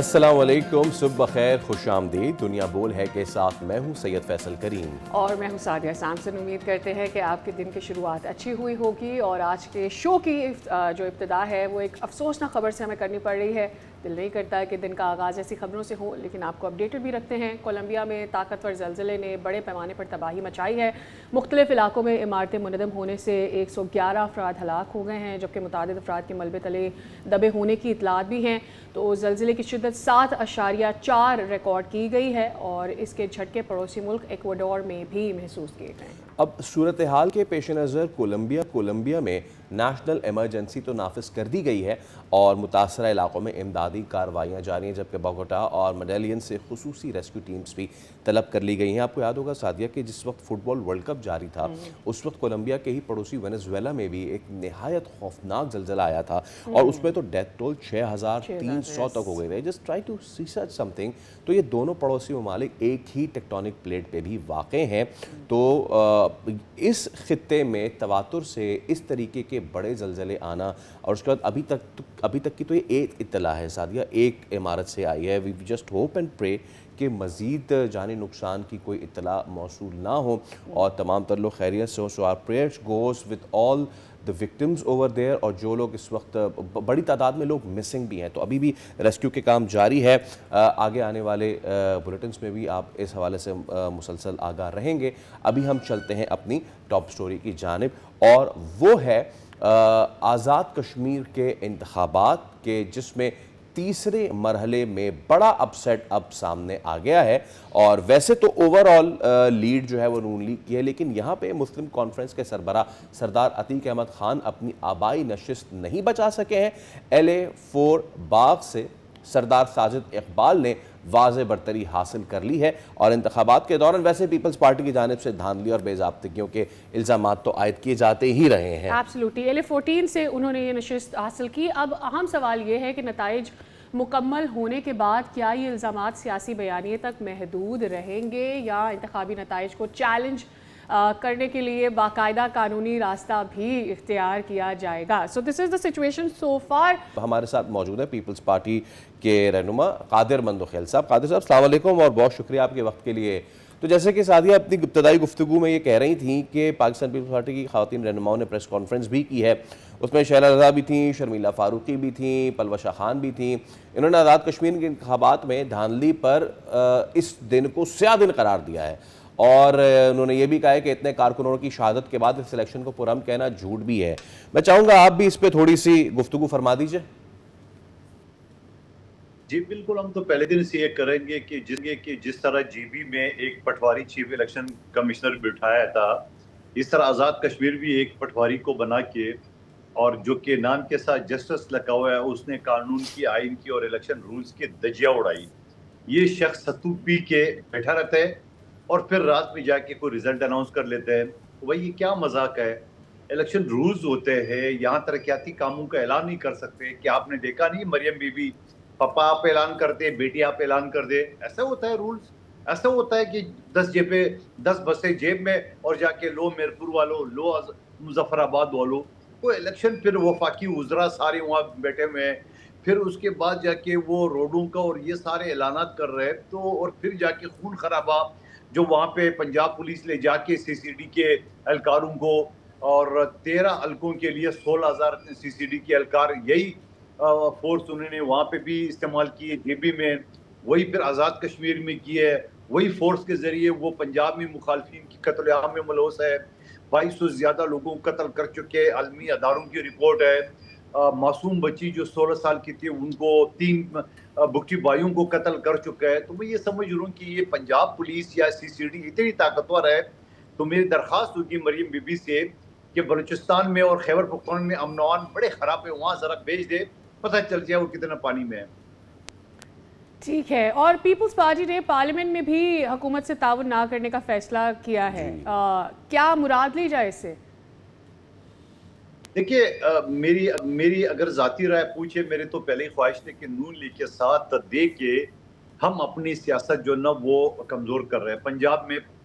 السلام علیکم، صبح بخیر، خوش آمدید۔ دنیا بول ہے کے ساتھ میں ہوں سید فیصل کریم اور میں ہوں سعدیہ سامسن۔ امید کرتے ہیں کہ آپ کے دن کی شروعات اچھی ہوئی ہوگی، اور آج کے شو کی جو ابتدا ہے وہ ایک افسوسناک خبر سے ہمیں کرنی پڑ رہی ہے۔ دل نہیں کرتا ہے کہ دن کا آغاز ایسی خبروں سے ہو، لیکن آپ کو اپڈیٹڈ بھی رکھتے ہیں۔ کولمبیا میں طاقتور زلزلے نے بڑے پیمانے پر تباہی مچائی ہے۔ مختلف علاقوں میں عمارتیں منہدم ہونے سے 111 افراد ہلاک ہو گئے ہیں، جبکہ متعدد افراد کے ملبے تلے دبے ہونے کی اطلاعات بھی ہیں۔ تو زلزلے کی شدت 7.4 ریکارڈ کی گئی ہے، اور اس کے جھٹکے پڑوسی ملک ایکواڈور میں بھی محسوس کیے گئے ہیں۔ اب صورتحال کے پیش نظر کولمبیا میں نیشنل ایمرجنسی تو نافذ کر دی گئی ہے، اور متاثرہ علاقوں میں امدادی کارروائیاں جاری ہیں، جبکہ بوگوٹا اور میڈیلین سے خصوصی ریسکیو ٹیمز بھی طلب کر لی گئی ہیں۔ آپ کو یاد ہوگا سعدیہ کہ جس وقت فٹ بال ورلڈ کپ جاری تھا، اس وقت کولمبیا کے ہی پڑوسی وینزویلا میں بھی ایک نہایت خوفناک زلزلہ آیا تھا، اور اس میں تو ڈیتھ ٹول 6300 تک ہو گئے تھے۔ Just try to see such something. تو یہ دونوں پڑوسی ممالک ایک ہی ٹیکٹونک پلیٹ پہ بھی واقع ہیں، تو اس خطے میں تواتر سے اس طریقے کے بڑے زلزلے آنا، اور اس کے بعد ابھی تک کی تو یہ ایک اطلاع ہے سعدیہ، ایک عمارت سے آئی ہے۔ وی جسٹ ہوپ اینڈ پرے کہ مزید جانی نقصان کی کوئی اطلاع موصول نہ ہو، اور تمام تر لوگ خیریت سے ہوں۔ So our prayers goes with all the victims over there، اور جو لوگ اس وقت بڑی تعداد میں لوگ مسنگ بھی ہیں، تو ابھی بھی ریسکیو کے کام جاری ہے۔ آگے آنے والے بلیٹنز میں بھی آپ اس حوالے سے مسلسل آگاہ رہیں گے۔ ابھی ہم چلتے ہیں اپنی ٹاپ سٹوری کی جانب، اور وہ ہے آزاد کشمیر کے انتخابات کے، جس میں تیسرے مرحلے میں اپ اپسیٹ اب سامنے آ گیا ہے۔ اور ویسے تو اوورآل لیڈ جو ہے وہ نون لیگ کی ہے، لیکن یہاں پہ مسلم کانفرنس کے سربراہ سردار عتیق احمد خان اپنی آبائی نشست نہیں بچا سکے ہیں۔ LA4 باغ سے سردار ساجد اقبال نے واضح برتری حاصل کر لی ہے، اور انتخابات کے دوران ویسے پیپلز پارٹی کی جانب سے دھاندلی اور بے ضابطگیوں کے الزامات تو عائد کیے جاتے ہی رہے ہیں۔ ایبسلیوٹلی LA14 سے انہوں نے یہ نشست حاصل کی۔ اب اہم سوال یہ ہے کہ نتائج مکمل ہونے کے بعد کیا یہ الزامات سیاسی بیانیے تک محدود رہیں گے، یا انتخابی نتائج کو چیلنج کرنے کے لیے باقاعدہ قانونی راستہ بھی اختیار کیا جائے گا۔ سو دس از دا سچویشن سو فار۔ ہمارے ساتھ موجود ہے پیپلز پارٹی کے رہنما قادر مندوخیل صاحب۔ قادر صاحب السلام علیکم، اور بہت شکریہ آپ کے وقت کے لیے۔ تو جیسے کہ سعدیہ اپنی ابتدائی گفتگو میں یہ کہہ رہی تھیں کہ پاکستان پیپلز پارٹی کی خواتین رہنماؤں نے پریس کانفرنس بھی کی ہے، اس میں شیلا رضا بھی تھیں، شرمیلا فاروقی بھی تھیں، پلوشہ خان بھی تھیں۔ انہوں نے آزاد کشمیر کے انتخابات میں دھاندلی پر اس دن کو سیاہ دن قرار دیا ہے، اور انہوں نے یہ بھی کہا ہے کہ اتنے کارکنوں کی شہادت کے بعد اس الیکشن کو پرامن کہنا جھوٹ بھی ہے۔ میں چاہوں گا آپ بھی اس پہ تھوڑی سی گفتگو فرما دیجئے۔ جی بالکل، ہم تو پہلے دن سے یہ کریں گے کہ جس طرح GB میں ایک پٹواری چیف الیکشن کمشنر بٹھایا تھا، اس طرح آزاد کشمیر بھی ایک پٹواری کو بنا کے، اور جو کہ نام کے ساتھ جسٹس لکھا ہوا ہے، اس نے قانون کی، آئین کی اور الیکشن رولز کی دھجیاں اڑائی۔ یہ شخص ستو پی کے بیٹھا رہتا ہے، اور پھر رات میں جا کے کوئی رزلٹ اناؤنس کر لیتے ہیں۔ بھائی یہ کیا مذاق ہے؟ الیکشن رولز ہوتے ہیں، یہاں ترقیاتی کاموں کا اعلان نہیں کر سکتے؟ کہ آپ نے دیکھا نہیں مریم بی بی، پپا آپ اعلان کر دے، بیٹی آپ اعلان کر دے؟ ایسا ہوتا ہے رولز؟ ایسا ہوتا ہے کہ 10 بسیں جیب میں، اور جا کے لو میرپور والو، لو مظفر آباد والو، وہ الیکشن، پھر وفاقی وزراء سارے وہاں بیٹھے ہوئے ہیں، پھر اس کے بعد جا کے وہ روڈوں کا اور یہ سارے اعلانات کر رہے ہیں، تو اور پھر جا کے خون خرابہ جو وہاں پہ پنجاب پولیس لے جا کے CCD کے اہلکاروں کو، اور 13 حلقوں کے لیے 16,000 CCD کے اہلکار، یہی فورس انہوں نے وہاں پہ بھی استعمال کی ہے GB میں، وہی پھر آزاد کشمیر میں کی ہے، وہی فورس کے ذریعے وہ پنجاب میں مخالفین کی قتل عام میں ملوث ہے۔ 2200 سے زیادہ لوگوں کو قتل کر چکے، عالمی اداروں کی رپورٹ ہے۔ معصوم بچی جو 16 سال کی تھی، ان کو 3 بگٹی بھائیوں کو قتل کر چکا ہے۔ تو میں یہ سمجھ رہا ہوں کہ یہ پنجاب پولیس یا CCD اتنی طاقتور ہے، تو میری درخواست ہوگی مریم بی بی سے کہ بلوچستان میں اور خیبر پختونخوا میں امن و امان بڑے خراب ہے، وہاں ذرا بھیج دے، پتہ چل جائے وہ کتنا پانی میں ہے۔ ٹھیک ہے، اور پیپلز پارٹی نے پارلیمنٹ میں بھی حکومت سے تعاون نہ کرنے کا فیصلہ کیا ہے، کیا مراد لی جائے اس سے؟ دیکھیے، میری اگر ذاتی رائے پوچھے، میرے تو پہلے ہی خواہش تھی کہ نون لیگ کے ساتھ دے کے ہم اپنی سیاست جو نا وہ کمزور کر رہے ہیں۔ پنجاب میں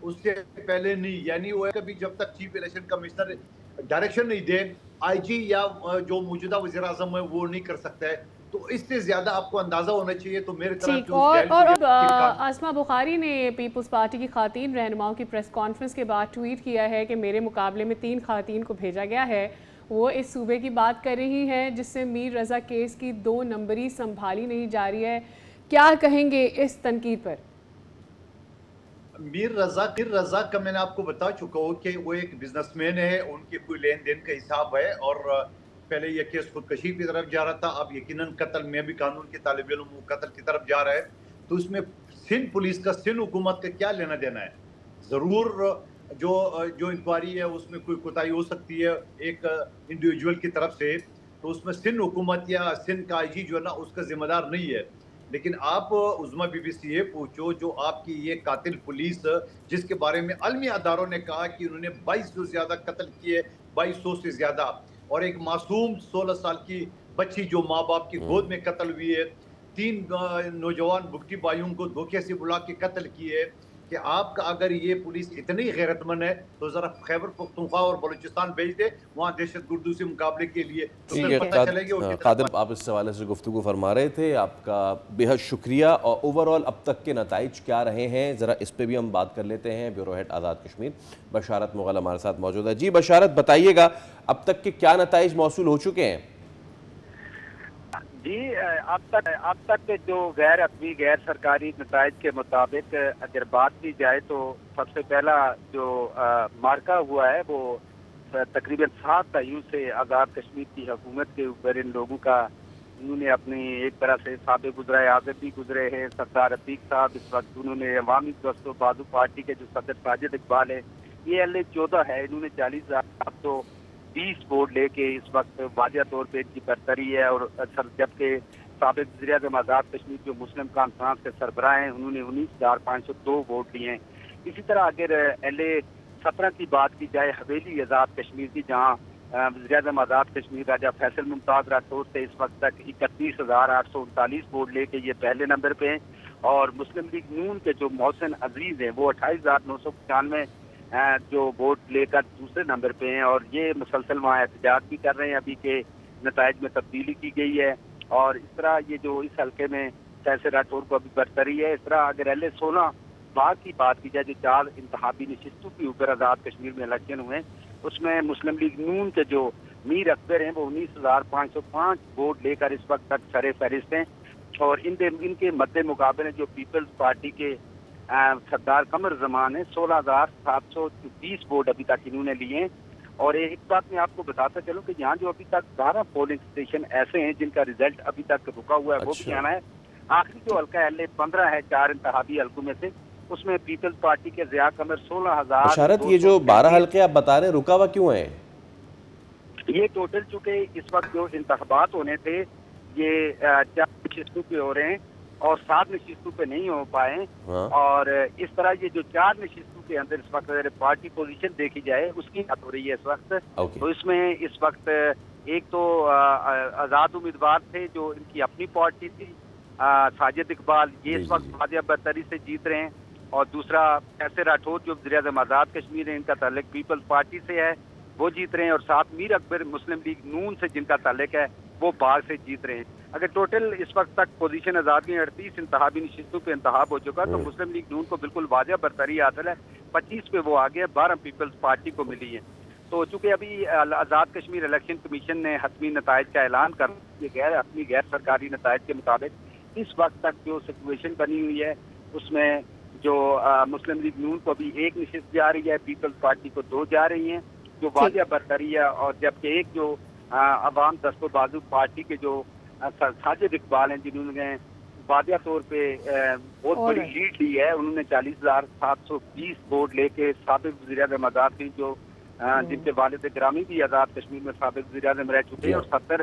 اس سے پہلے نہیں، یعنی وہ کبھی جب تک چیف الیکشن کمشنر ڈائریکشن نہیں دے آئی جی یا جو موجودہ وزیر اعظم ہے وہ نہیں کر سکتا ہے. تو اس سے زیادہ آپ کو اندازہ ہونا چاہیے. تو میرے طرف ٹھیک. جو اس دہلی اور کو اب آسما بخاری نے پیپلز پارٹی کی خواتین رہنماؤں کی پریس کانفرنس کے بعد ٹویٹ کیا ہے کہ میرے مقابلے میں 3 خواتین کو بھیجا گیا ہے. وہ اس صوبے کی بات کر رہی ہیں جس سے میر رضا کیس کی 2 نمبری سنبھالی نہیں جا رہی ہے. کیا کہیں گے اس تنقید پر؟ میر رضا کا میں نے آپ کو بتا چکا ہوں کہ وہ ایک بزنس مین ہے. ان کی کوئی لین دین کا حساب ہے اور پہلے یہ کیس خودکشی کی طرف جا رہا تھا. اب یقیناً قتل میں بھی قانون کے طالب علم وہ قتل کی طرف جا رہا ہے. تو اس میں سندھ پولیس کا سندھ حکومت کا کیا لینا دینا ہے؟ ضرور جو انکوائری ہے اس میں کوئی کوتاہی ہو سکتی ہے ایک انڈیویجول کی طرف سے. تو اس میں سندھ حکومت یا سندھ کا آئی جی جو ہے نا اس کا ذمہ دار نہیں ہے. لیکن آپ عظمیٰ بی بی سے یہ پوچھو جو آپ کی یہ قاتل پولیس جس کے بارے میں عالمی اداروں نے کہا کہ انہوں نے 2200 سے زیادہ قتل کیے، 2200 سے زیادہ، اور ایک معصوم 16 سال کی بچی جو ماں باپ کی گود میں قتل ہوئی ہے، 3 نوجوان بگٹی بھائیوں کو دھوکے سے بلا کے قتل کیے. کہ آپ کا اگر یہ پولیس اتنی غیرت مند ہے تو ذرا خیبر پختونخوا اور بلوچستان بھیج دے وہاں دہشت گردوں سے مقابلے کے لیے، تو ٹھیک پھر ہے. پتہ چلے گی وہ کتنا. قادر آپ اس حوالے سے گفتگو فرما رہے تھے، آپ کا بے حد شکریہ. اور اوورآل اب تک کے نتائج کیا رہے ہیں ذرا اس پہ بھی ہم بات کر لیتے ہیں. بیورو ہیڈ آزاد کشمیر بشارت مغل ہمارے ساتھ موجود ہے. جی بشارت، بتائیے گا اب تک کے کیا نتائج موصول ہو چکے ہیں؟ جی اب تک جو غیر عدمی غیر سرکاری نتائج کے مطابق اگر بات کی جائے تو سب سے پہلا جو مارکا ہوا ہے وہ تقریباً 7 تایوں سے آزاد کشمیر کی حکومت کے اوپر ان لوگوں کا، انہوں نے اپنی ایک طرح سے سابق گزرے اعظم بھی گزرے ہیں. سردار عتیق صاحب اس وقت انہوں نے عوامی دست و بازو پارٹی کے جو صدر ساجد اقبال ہے یہ LA14 ہے، انہوں نے 40,720 ووٹ لے کے اس وقت واضح طور پہ ان کی برتری ہے. اور جبکہ سابق وزیر اعظم آزاد کشمیر جو مسلم کانفرنس کے سربراہ ہیں انہوں نے 19,502 ووٹ لیے ہیں. اسی طرح اگر LA17 کی بات کی جائے حویلی آزاد کشمیر کی، جہاں وزیر اعظم آزاد کشمیر راجہ فیصل ممتاز راٹھور سے اس وقت تک 31,839 ووٹ لے کے یہ پہلے نمبر پہ ہیں. اور مسلم لیگ نون کے جو محسن عزیز ہیں وہ 28,995 جو ووٹ لے کر دوسرے نمبر پہ ہیں. اور یہ مسلسل وہاں احتجاج بھی کر رہے ہیں ابھی کے نتائج میں تبدیلی کی گئی ہے. اور اس طرح یہ جو اس حلقے میں فیصل راٹھور کو ابھی برتری ہے. اس طرح اگر LA16 باغ کی بات کی جائے جو 4 انتخابی نشستوں کے اوپر آزاد کشمیر میں الیکشن ہوئے اس میں مسلم لیگ نون کے جو میر اکبر ہیں وہ 19,505 ووٹ لے کر اس وقت تک سر فہرست ہیں. اور ان کے مد مقابل جو پیپلز پارٹی کے سردار قمر زمان ہیں 16,720 ووٹ ابھی تک انہوں نے لیے ہیں. اور ایک بات میں آپ کو بتاتا چلوں کہ یہاں جو ابھی تک 12 پولنگ اسٹیشن ایسے ہیں جن کا ریزلٹ ابھی تک رکا ہوا ہے وہ بھی آنا ہے. آخری جو حلقہ LA15 ہے 4 انتخابی حلقوں میں سے اس میں پیپلز پارٹی کے ضیاء قمر 16,000. بشارت، یہ جو 12 حلقے آپ بتا رہے ہیں رکا ہوا کیوں ہیں؟ یہ ٹوٹل چونکہ اس وقت جو انتخابات ہونے تھے یہ 4 نشستوں پہ ہو رہے ہیں اور 7 نشستوں پہ نہیں ہو پائے. اور اس طرح یہ جو 4 نشستوں کے اندر اس وقت اگر پارٹی پوزیشن دیکھی جائے اس کی بات ہو رہی ہے اس وقت. تو اس میں اس وقت ایک تو آزاد امیدوار تھے جو ان کی اپنی پارٹی تھی ساجد اقبال، یہ اس وقت واضح برتری سے جیت رہے ہیں. اور دوسرا فیصل راٹھور جو وزیر اعظم آزاد کشمیر ہے ان کا تعلق پیپلز پارٹی سے ہے وہ جیت رہے ہیں. اور ساتھ میر اکبر مسلم لیگ نون سے جن کا تعلق ہے وہ باغ سے جیت رہے ہیں. اگر ٹوٹل اس وقت تک پوزیشن آزاد میں 38 انتخابی نشستوں پہ انتخاب ہو چکا تو مسلم لیگ نون کو بالکل واضح برتری حاصل ہے. 25 پہ وہ آگے 12 پیپلز پارٹی کو ملی ہے. تو چونکہ ابھی آزاد کشمیر الیکشن کمیشن نے حتمی نتائج کا اعلان کر دیا ہے، اپنی غیر سرکاری نتائج کے مطابق اس وقت تک جو سچویشن بنی ہوئی ہے اس میں جو مسلم لیگ نون کو ابھی 1 نشست جا رہی ہے، پیپلز پارٹی کو 2 جا رہی ہیں جو واضح برتری ہے. اور جبکہ ایک جو عوام دست و بازو پارٹی کے جو ساجد اقبال ہیں جنہوں نے واضح طور پہ بہت بڑی لیڈ لی ہے، انہوں نے 40,720 ووٹ لے کے سابق وزیر اعظم آزاد کی جو جن کے والد گرامی بھی آزاد کشمیر میں سابق وزیر اعظم رہ چکے ہیں اور 70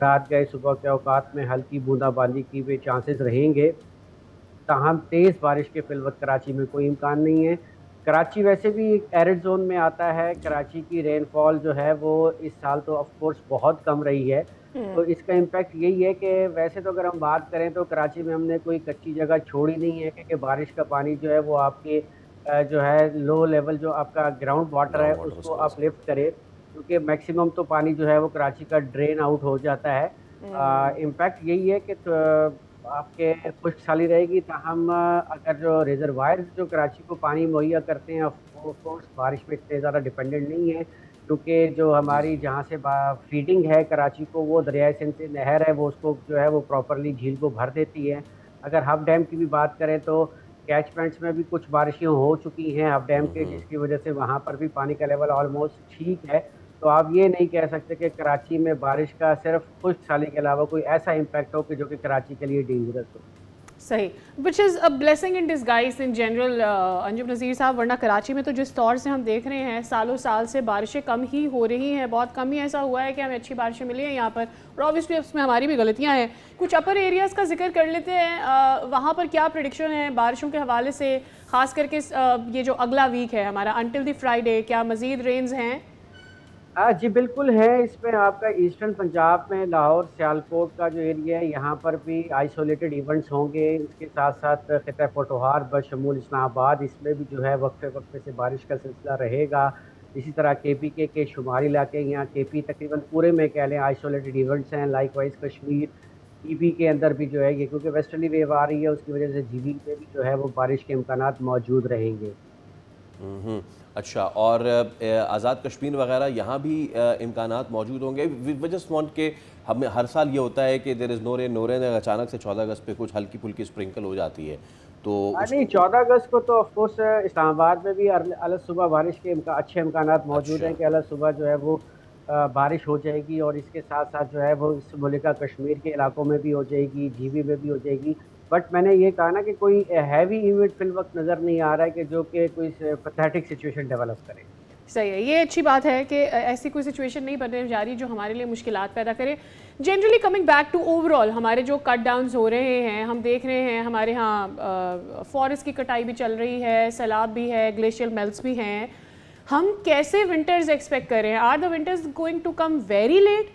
رات گئے صبح کے اوقات میں ہلکی بوندا باندی کی بھی چانسز رہیں گے، تاہم تیز بارش کے فی الوقت کراچی میں کوئی امکان نہیں ہے۔ کراچی ویسے بھی ایک ایرڈ زون میں آتا ہے، کراچی کی رین فال جو ہے وہ اس سال تو آف کورس بہت کم رہی ہے، تو اس کا امپیکٹ یہی ہے کہ ویسے تو اگر ہم بات کریں تو کراچی میں ہم نے کوئی کچی جگہ چھوڑی نہیں ہے کہ بارش کا پانی جو ہے وہ آپ کے جو ہے لو لیول جو آپ کا گراؤنڈ واٹر ہے گراؤنڈ اس واٹر کو اسٹور اپ لفٹ کرے، کیونکہ میکسیمم تو پانی جو ہے وہ کراچی کا ڈرین آؤٹ ہو جاتا ہے۔ امپیکٹ یہی ہے کہ آپ کے خشک سالی رہے گی، تاہم اگر جو ریزروائرز جو کراچی کو پانی مہیا کرتے ہیں آف کورس بارش پہ اتنے زیادہ ڈیپینڈنٹ نہیں ہے، کیونکہ جو ہماری جہاں سے فیڈنگ ہے کراچی کو وہ دریائے سندھ سے نہر ہے، وہ اس کو جو ہے وہ پراپرلی جھیل کو بھر دیتی ہے۔ اگر ہب ڈیم کی بھی بات کریں تو کیچمنٹس میں بھی کچھ بارشیں ہو چکی ہیں ہب ڈیم کے، جس کی وجہ سے وہاں پر بھی پانی کا لیول آلموسٹ ٹھیک ہے، تو آپ یہ نہیں کہہ سکتے کہ کراچی میں بارش کا صرف خشک سالی کے علاوہ کوئی ایسا امپیکٹ ہو کہ جو کہ کراچی کے لیے ڈینجرس ہو۔ صحیح، which is a blessing in disguise in general Anjum Nazir sahab, ورنہ کراچی میں تو جس طور سے ہم دیکھ رہے ہیں سالوں سال سے بارشیں کم ہی ہو رہی ہیں، بہت کم ہی ایسا ہوا ہے کہ ہمیں اچھی بارشیں ملی ہیں یہاں پر، اور اوبیسلی اس میں ہماری بھی غلطیاں ہیں۔ کچھ اپر ایریاز کا ذکر کر لیتے ہیں، وہاں پر کیا پریڈکشن ہے بارشوں کے حوالے سے، خاص کر کے یہ جو اگلا ویک ہے ہمارا انٹل دی فرائیڈے، کیا مزید رینز ہیں؟ جی بالکل ہے، اس میں آپ کا ایسٹرن پنجاب میں لاہور سیالکوٹ کا جو ایریا ہے یہاں پر بھی آئسولیٹڈ ایونٹس ہوں گے، اس کے ساتھ ساتھ خطہ پوٹوہار بشمول اسلام آباد اس میں بھی جو ہے وقفے وقفے سے بارش کا سلسلہ رہے گا۔ اسی طرح کے پی کے شمالی علاقے یہاں کے پی تقریباً پورے میں کہہ لیں آئسولیٹڈ ایونٹس ہیں، لائک وائز کشمیر ای پی کے اندر بھی جو ہے یہ کیونکہ ویسٹرلی ویو آ رہی ہے اس کی وجہ سے جی بی میں بھی جو ہے وہ بارش کے امکانات موجود رہیں گے۔ اچھا، اور آزاد کشمیر وغیرہ یہاں بھی امکانات موجود ہوں گے؟ وی جسٹ وانٹ کہ ہمیں ہر سال یہ ہوتا ہے کہ دیر از نو رین اچانک سے 14 اگست پہ کچھ ہلکی پھلکی اسپرنکل ہو جاتی ہے تو نہیں 14 اگست کو تو آف کورس اسلام آباد میں بھی الگ صبح بارش کے اچھے امکانات موجود اچھا ہیں کہ الگ صبح جو ہے وہ بارش ہو جائے گی، اور اس کے ساتھ ساتھ جو ہے وہ اس ملکہ کشمیر کے علاقوں میں بھی ہو جائے گی، جی بی میں بھی ہو جائے گی، بٹ میں نے یہ کہا نا کہ کوئی ہیوی ایونٹ فی الوقت نظر نہیں آ رہا ہے کہ جو کہ کوئی پیتھیٹک سچویشن ڈیولپ کرے۔ صحیح ہے، یہ اچھی بات ہے کہ ایسی کوئی سچویشن نہیں بننے جا رہی جو ہمارے لیے مشکلات پیدا کرے۔ Generally coming back to overall ہمارے جو کٹ ڈاؤنز ہو رہے ہیں، ہم دیکھ رہے ہیں ہمارے ہاں فارسٹ کی کٹائی بھی چل رہی ہے، سیلاب بھی ہے، گلیشیل میلٹس بھی ہیں، ہم کیسے ونٹرز ایکسپیکٹ کر رہے ہیں؟ Are the winters going to come very late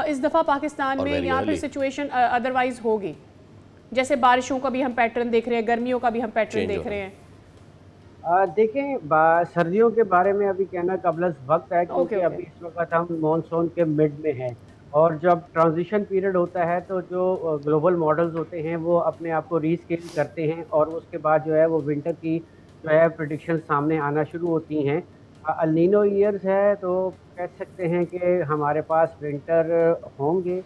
اس دفعہ پاکستان میں، یا پھر سچویشن ادروائز ہوگی؟ جیسے بارشوں کا بھی ہم پیٹرن دیکھ رہے ہیں، گرمیوں کا بھی ہم پیٹرن دیکھ رہے ہیں۔ دیکھیں سردیوں کے بارے میں ابھی کہنا قبل از وقت ہے، کیونکہ ابھی اس وقت ہم مانسون کے مڈ میں ہیں، اور جب ٹرانزیشن پیریڈ ہوتا ہے تو جو گلوبل ماڈلز ہوتے ہیں وہ اپنے آپ کو ری اسکیل کرتے ہیں، اور اس کے بعد جو ہے وہ ونٹر کی جو ہے پریڈکشن سامنے آنا شروع ہوتی ہیں۔ النینو ایئرز ہے تو کہہ سکتے ہیں کہ ہمارے پاس ونٹر ہوں گے،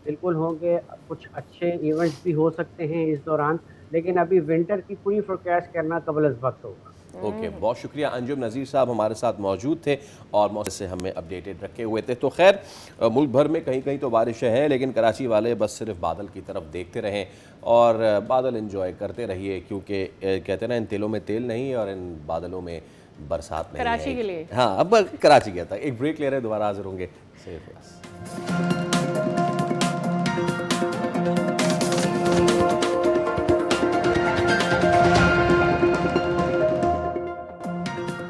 بالکل ہوں گے، کچھ اچھے ایونٹس بھی ہو سکتے ہیں اس دوران، لیکن ابھی ونٹر کی پوری فورکاسٹ کرنا قبل از وقت ہوگا۔ اوکے، بہت شکریہ انجم نذیر صاحب ہمارے ساتھ موجود تھے اور موسم سے ہمیں اپڈیٹڈ رکھے ہوئے تھے۔ تو خیر ملک بھر میں کہیں کہیں تو بارشیں ہیں، لیکن کراچی والے بس صرف بادل کی طرف دیکھتے رہیں اور بادل انجوائے کرتے رہیے، کیونکہ کہتے ہیں نا ان تیلوں میں تیل نہیں اور ان بادلوں میں برسات نہیں ہے۔ کراچی کے لیے ہاں اب کراچی گیا تھا، ایک بریک لے رہے ہیں، دوبارہ حاضر ہوں گے۔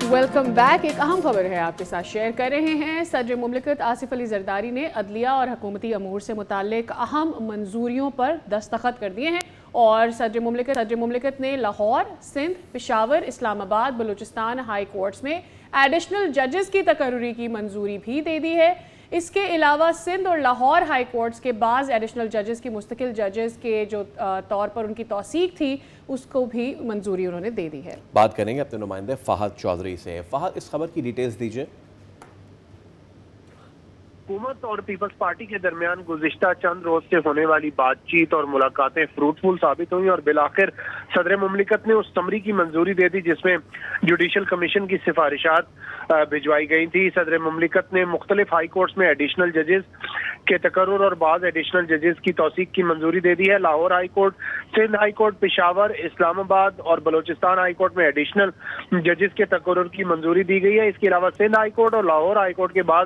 ویلکم بیک، ایک اہم خبر ہے آپ کے ساتھ شیئر کر رہے ہیں۔ صدر مملکت آصف علی زرداری نے عدلیہ اور حکومتی امور سے متعلق اہم منظوریوں پر دستخط کر دیے ہیں، اور صدر مملکت نے لاہور، سندھ، پشاور، اسلام آباد، بلوچستان ہائی کورٹس میں ایڈیشنل ججز کی تقرری کی منظوری بھی دے دی ہے۔ اس کے علاوہ سندھ اور لاہور ہائی کورٹس کے بعض ایڈیشنل ججز کی مستقل ججز کے جو طور پر ان کی توثیق تھی اس کو بھی منظوری انہوں نے دے دی ہے۔ بات کریں گے اپنے نمائندے فہد چودھری سے۔ فہد، اس خبر کی ڈیٹیلز دیجئے۔ حکومت اور پیپلز پارٹی کے درمیان گزشتہ چند روز سے ہونے والی بات چیت اور ملاقاتیں فروٹفل ثابت ہوئیں، اور بالآخر صدر مملکت نے اس سمری کی منظوری دے دی جس میں جوڈیشل کمیشن کی سفارشات بھجوائی گئی تھی۔ صدر مملکت نے مختلف ہائی کورٹس میں ایڈیشنل ججز کے تقرر اور بعض ایڈیشنل ججز کی توثیق کی منظوری دے دی ہے۔ Lahore high court, Sindh high court, Peshawar, Islamabad اور بلوچستان ہائی کورٹ میں ایڈیشنل ججز کے تقرر کی منظوری دی گئی ہے۔ اس کے علاوہ سندھ ہائی کورٹ اور لاہور ہائی کورٹ کے بعد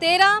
13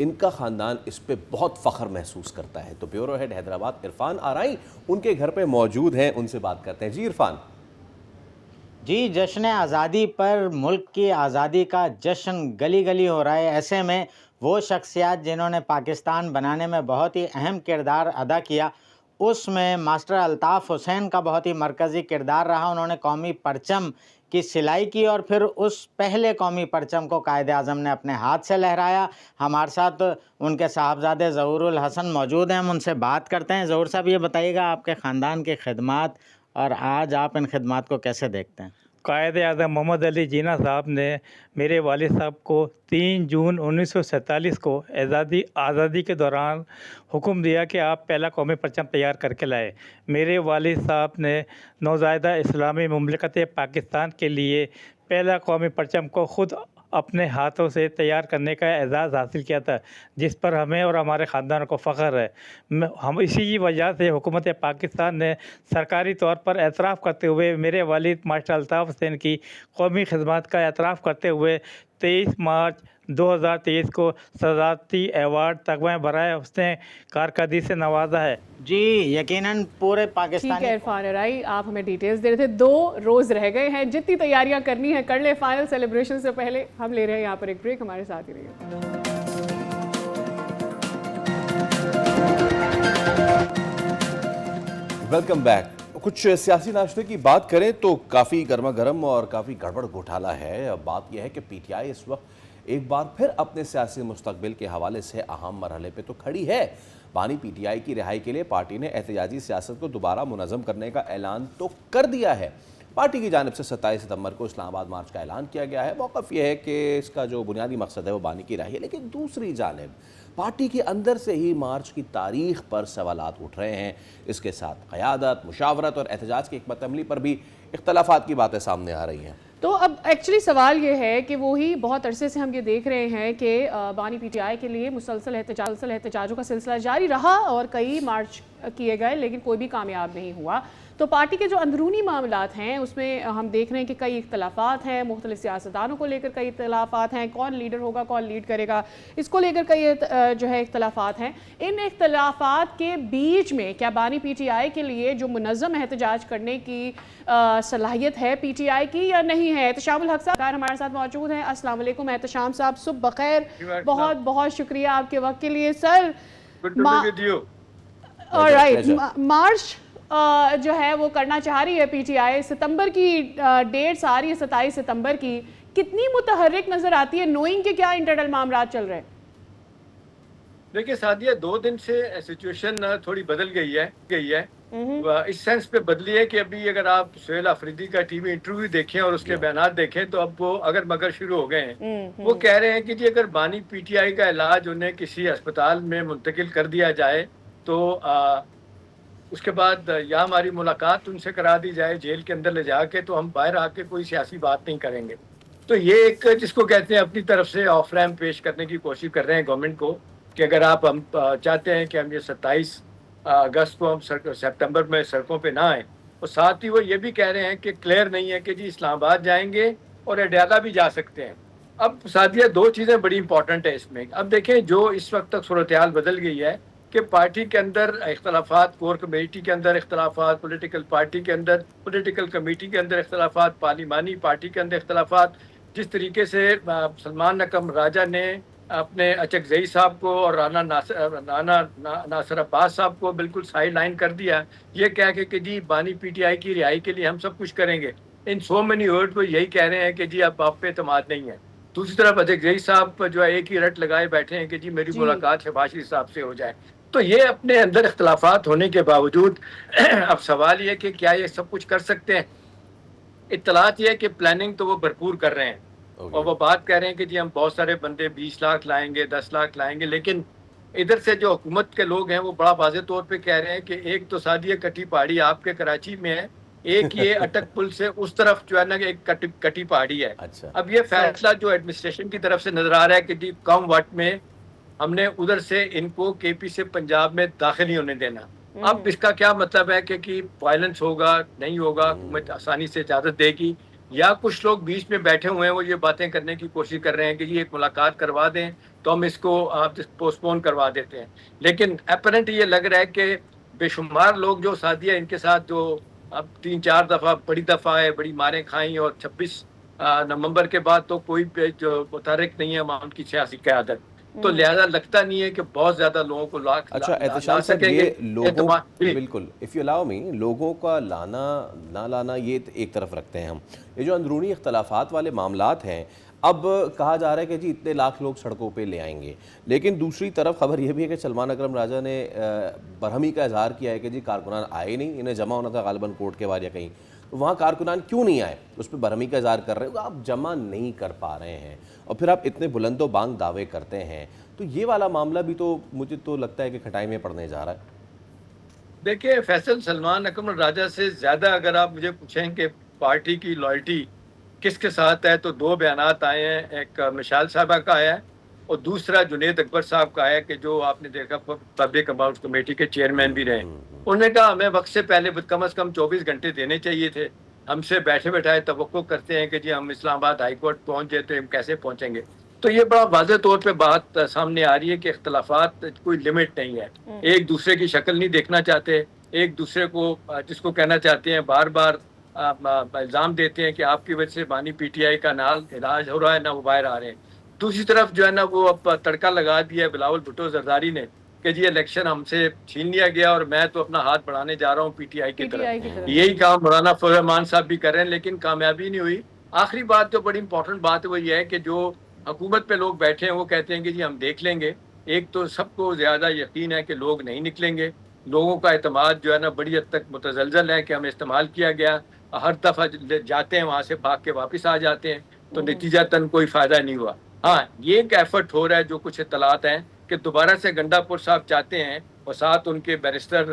ان کا خاندان اس پہ بہت فخر محسوس کرتا ہے. تو بیورو ہیڈ حیدرآباد عرفان آرائی ان کے گھر پہ موجود ہیں, ان سے بات کرتے ہیں. جی عرفان. جی, جشن آزادی پر ملک کی آزادی کا جشن گلی گلی ہو رہا ہے. ایسے میں وہ شخصیات جنہوں نے پاکستان بنانے میں بہت ہی اہم کردار ادا کیا, اس میں ماسٹر الطاف حسین کا بہت ہی مرکزی کردار رہا. انہوں نے قومی پرچم کی سلائی کی اور پھر اس پہلے قومی پرچم کو قائد اعظم نے اپنے ہاتھ سے لہرایا. ہمارے ساتھ ان کے صاحبزادے ظہور الحسن موجود ہیں, ہم ان سے بات کرتے ہیں. ظہور صاحب, یہ بتائیے گا آپ کے خاندان کی خدمات اور آج آپ ان خدمات کو کیسے دیکھتے ہیں؟ قائد اعظم محمد علی جناح صاحب نے میرے والد صاحب کو 3 جون 1947 کو آزادی کے دوران حکم دیا کہ آپ پہلا قومی پرچم تیار کر کے لائے. میرے والد صاحب نے نوزائیدہ اسلامی مملکت پاکستان کے لیے پہلا قومی پرچم کو خود اپنے ہاتھوں سے تیار کرنے کا اعزاز حاصل کیا تھا, جس پر ہمیں اور ہمارے خاندان کو فخر ہے. ہم اسی وجہ سے حکومت پاکستان نے سرکاری طور پر اعتراف کرتے ہوئے میرے والد ماسٹر الطاف حسین کی قومی خدمات کا اعتراف کرتے ہوئے 23 مارچ 2023 کو صدارتی ایوارڈ تمغہ برائے حسن کارکردگی سے نوازا ہے. جی, یقیناً پورے پاکستانی. ٹھیک ہے عرفان آرائی, آپ ہمیں ڈیٹیلز دے رہے تھے. 2 روز رہ گئے ہیں, جتنی تیاریاں کرنی ہے کر لیں. فائنل سیلیبریشن سے پہلے ہم لے رہے ہیں یہاں پر ایک بریک, ہمارے ساتھ ہی رہیے. Welcome back. کچھ سیاسی ناشتے کی بات کریں تو کافی گرما گرم اور کافی گڑبڑ گھوٹالا ہے. بات یہ ہے کہ پی ٹی آئی اس وقت ایک بار پھر اپنے سیاسی مستقبل کے حوالے سے اہم مرحلے پہ تو کھڑی ہے. بانی پی ٹی آئی کی رہائی کے لیے پارٹی نے احتجاجی سیاست کو دوبارہ منظم کرنے کا اعلان تو کر دیا ہے. پارٹی کی جانب سے 27 ستمبر کو اسلام آباد مارچ کا اعلان کیا گیا ہے. موقف یہ ہے کہ اس کا جو بنیادی مقصد ہے وہ بانی کی رہائی ہے, لیکن دوسری جانب پارٹی کے اندر سے ہی مارچ کی تاریخ پر سوالات اٹھ رہے ہیں. اس کے ساتھ قیادت, مشاورت اور احتجاج کی حکمت عملی پر بھی اختلافات کی باتیں سامنے آ رہی ہیں. تو اب ایکچولی سوال یہ ہے کہ وہی بہت عرصے سے ہم یہ دیکھ رہے ہیں کہ بانی پی ٹی آئی کے لیے مسلسل احتجاجوں کا سلسلہ جاری رہا اور کئی مارچ کیے گئے, لیکن کوئی بھی کامیاب نہیں ہوا. تو پارٹی کے جو اندرونی معاملات ہیں اس میں ہم دیکھ رہے ہیں کہ کئی اختلافات ہیں, مختلف سیاستدانوں کو لے کر کئی اختلافات ہیں, کون لیڈر ہوگا, کون لیڈ کرے گا, اس کو لے کر کئی جو ہے اختلافات ہیں. ان اختلافات کے بیچ میں کیا بانی پی ٹی آئی کے لیے جو منظم احتجاج کرنے کی صلاحیت ہے پی ٹی آئی کی یا نہیں ہے؟ احتشام الحق صاحب ہمارے ساتھ موجود ہیں. السلام علیکم احتشام صاحب, صبح بخیر, بہت بہت شکریہ آپ کے وقت کے لیے. سر, مارچ جو ہے وہ کرنا چاہ رہی ہے پی ٹی آئی, ستمبر کی ڈیٹ آ رہی ہے 27 ستمبر کی, کتنی متحرک نظر آتی ہے نوئنگ کے کیا انٹرنل معاملات چل رہے ہیں؟ دیکھیے سعدیہ, 2 دن سے سچویشن تھوڑی بدل گئی ہے. اس سینس پہ بدلی ہے کہ ابھی اگر آپ سہیل آفریدی کا ٹی وی انٹرویو دیکھیں اور اس کے بیانات دیکھیں تو اب وہ اگر مگر شروع ہو گئے ہیں. وہ کہہ رہے ہیں کہ جی اگر بانی پی ٹی آئی کا علاج انہیں کسی اسپتال میں منتقل کر دیا جائے تو اس کے بعد یا ہماری ملاقات ان سے کرا دی جائے جیل کے اندر لے جا کے, تو ہم باہر آ کے کوئی سیاسی بات نہیں کریں گے. تو یہ ایک جس کو کہتے ہیں اپنی طرف سے آف ریم پیش کرنے کی کوشش کر رہے ہیں گورنمنٹ کو کہ اگر ہم چاہتے ہیں کہ ہم یہ 27 اگست کو ہم سپتمبر میں سڑکوں پہ نہ آئیں, اور ساتھ ہی وہ یہ بھی کہہ رہے ہیں کہ کلیئر نہیں ہے کہ جی اسلام آباد جائیں گے اور اڈیالہ بھی جا سکتے ہیں. اب سعدیہ 2 چیزیں بڑی امپورٹنٹ ہیں اس میں. اب دیکھیں جو اس وقت تک صورتحال بدل گئی ہے کہ پارٹی کے اندر اختلافات, کور کمیٹی کے اندر اختلافات, پولیٹیکل پارٹی کے اندر, پولیٹیکل کمیٹی کے اندر اختلافات, پارلیمانی پارٹی کے اندر اختلافات. جس طریقے سے سلمان نقم راجہ نے اپنے اچکزئی صاحب کو اور رانا ناصر عباس صاحب کو بالکل سائیڈ لائن کر دیا, یہ کہہ کے کہ جی بانی پی ٹی آئی کی رہائی کے لیے ہم سب کچھ کریں گے. ان سو مینی ورڈ وہ یہی کہہ رہے ہیں کہ جی اب آپ پہ اعتماد نہیں ہے. دوسری طرف اچکزئی صاحب جو ہے ایک ہی رٹ لگائے بیٹھے ہیں کہ جی میری ملاقات شہباز شریف صاحب سے ہو جائے. تو یہ اپنے اندر اختلافات ہونے کے باوجود اب سوال یہ کہ کیا یہ سب کچھ کر سکتے ہیں؟ اطلاعات یہ ہے کہ پلاننگ تو وہ بھرپور کر رہے ہیں اور وہ بات کہہ رہے ہیں کہ جی ہم بہت سارے بندے 20 لاکھ لائیں گے, 10 لاکھ لائیں گے, لیکن ادھر سے جو حکومت کے لوگ ہیں وہ بڑا واضح طور پہ کہہ رہے ہیں کہ ایک تو سعدیہ کٹی پہاڑی آپ کے کراچی میں ہے, ایک یہ اٹک پل سے اس طرف جو ہے نا ایک کٹی پہاڑی ہے. اب یہ فیصلہ جو ایڈمنسٹریشن کی طرف سے نظر آ رہا ہے کہ جی کم وقت میں ہم نے ادھر سے ان کو کے پی سے پنجاب میں داخل نہیں ہونے دینا. اب اس کا کیا مطلب ہے کہ وائلنس ہوگا نہیں ہوگا, حکومت آسانی سے اجازت دے گی, یا کچھ لوگ بیچ میں بیٹھے ہوئے ہیں وہ یہ باتیں کرنے کی کوشش کر رہے ہیں کہ یہ ایک ملاقات کروا دیں تو ہم اس کو پوسٹ پون کروا دیتے ہیں. لیکن اپرنٹ یہ لگ رہا ہے کہ بے شمار لوگ جو سعدیہ ان کے ساتھ جو اب 3-4 دفعہ بڑی دفعہ ہے بڑی ماریں کھائیں اور 26 نومبر کے بعد تو کوئی جو متحرک نہیں ہے ان کی سیاسی قیادت, تو لہذا لگتا نہیں ہے کہ بہت زیادہ لوگوں کو اچھا احتشام صاحب, یہ لوگوں بالکل اف یو الاؤ می, لوگوں کا لانا نہ لانا یہ ایک طرف رکھتے ہیں ہم, یہ جو اندرونی اختلافات والے معاملات ہیں اب کہا جا رہا ہے کہ جی اتنے لاکھ لوگ سڑکوں پہ لے آئیں گے, لیکن دوسری طرف خبر یہ بھی ہے کہ سلمان اکرم راجہ نے برہمی کا اظہار کیا ہے کہ جی کارکنان آئے نہیں, انہیں جمع ہونا تھا غالباً کورٹ کے بعد یا کہیں, تو وہاں کارکنان کیوں نہیں آئے, اس پہ برہمی کا اظہار کر رہے ہیں, آپ جمع نہیں کر پا رہے ہیں اور پھر آپ اتنے بلند و بانگ دعوے کرتے ہیں, تو یہ والا معاملہ بھی تو مجھے تو لگتا ہے کہ کھٹائی میں پڑنے جا رہا ہے. دیکھیے فیصل, سلمان اکرم راجہ سے زیادہ اگر آپ مجھے پوچھیں کہ پارٹی کی لائلٹی کس کے ساتھ ہے تو 2 بیانات آئے ہیں, ایک مشال صاحبہ کا آیا ہے اور دوسرا جنید اکبر صاحب کا ہے کہ جو آپ نے دیکھا پبلک اکاؤنٹس کمیٹی کے چیئرمین بھی رہے. انہوں نے کہا ہمیں وقت سے پہلے کم از کم 24 گھنٹے دینے چاہیے تھے, ہم سے بیٹھے بیٹھائے توقع کرتے ہیں کہ جی ہم اسلام آباد ہائی کورٹ پہنچ جائے تو ہم کیسے پہنچیں گے. تو یہ بڑا واضح طور پہ بات سامنے آ رہی ہے کہ اختلافات کوئی لمٹ نہیں ہے, ایک دوسرے کی شکل نہیں دیکھنا چاہتے, ایک دوسرے کو جس کو کہنا چاہتے ہیں بار بار الزام دیتے ہیں کہ آپ کی وجہ سے بانی پی ٹی آئی کا نہ علاج ہو رہا ہے نہ وہ باہر آ رہے ہیں. دوسری طرف جو ہے نا وہ اب تڑکا لگا دیا ہے بلاول بھٹو زرداری نے کہ جی الیکشن ہم سے چھین لیا گیا اور میں تو اپنا ہاتھ بڑھانے جا رہا ہوں پی ٹی آئی کی طرف. یہی کام مولانا فضل الرحمان صاحب بھی کر رہے ہیں لیکن کامیابی نہیں ہوئی. آخری بات جو بڑی امپورٹنٹ بات ہے وہ یہ ہے کہ جو حکومت پہ لوگ بیٹھے ہیں وہ کہتے ہیں کہ جی ہم دیکھ لیں گے. ایک تو سب کو زیادہ یقین ہے کہ لوگ نہیں نکلیں گے, لوگوں کا اعتماد جو ہے نا بڑی حد تک متزلزل ہے کہ ہمیں استعمال کیا گیا, ہر دفعہ جاتے ہیں وہاں سے بھاگ کے واپس آ جاتے ہیں, تو نتیجتاً کوئی فائدہ نہیں ہوا. ہاں یہ ایک ایفرٹ ہو رہا ہے, جو کچھ اطلاعات ہیں کہ دوبارہ سے گنڈا پور صاحب چاہتے ہیں اور ساتھ ان کے بیرسٹر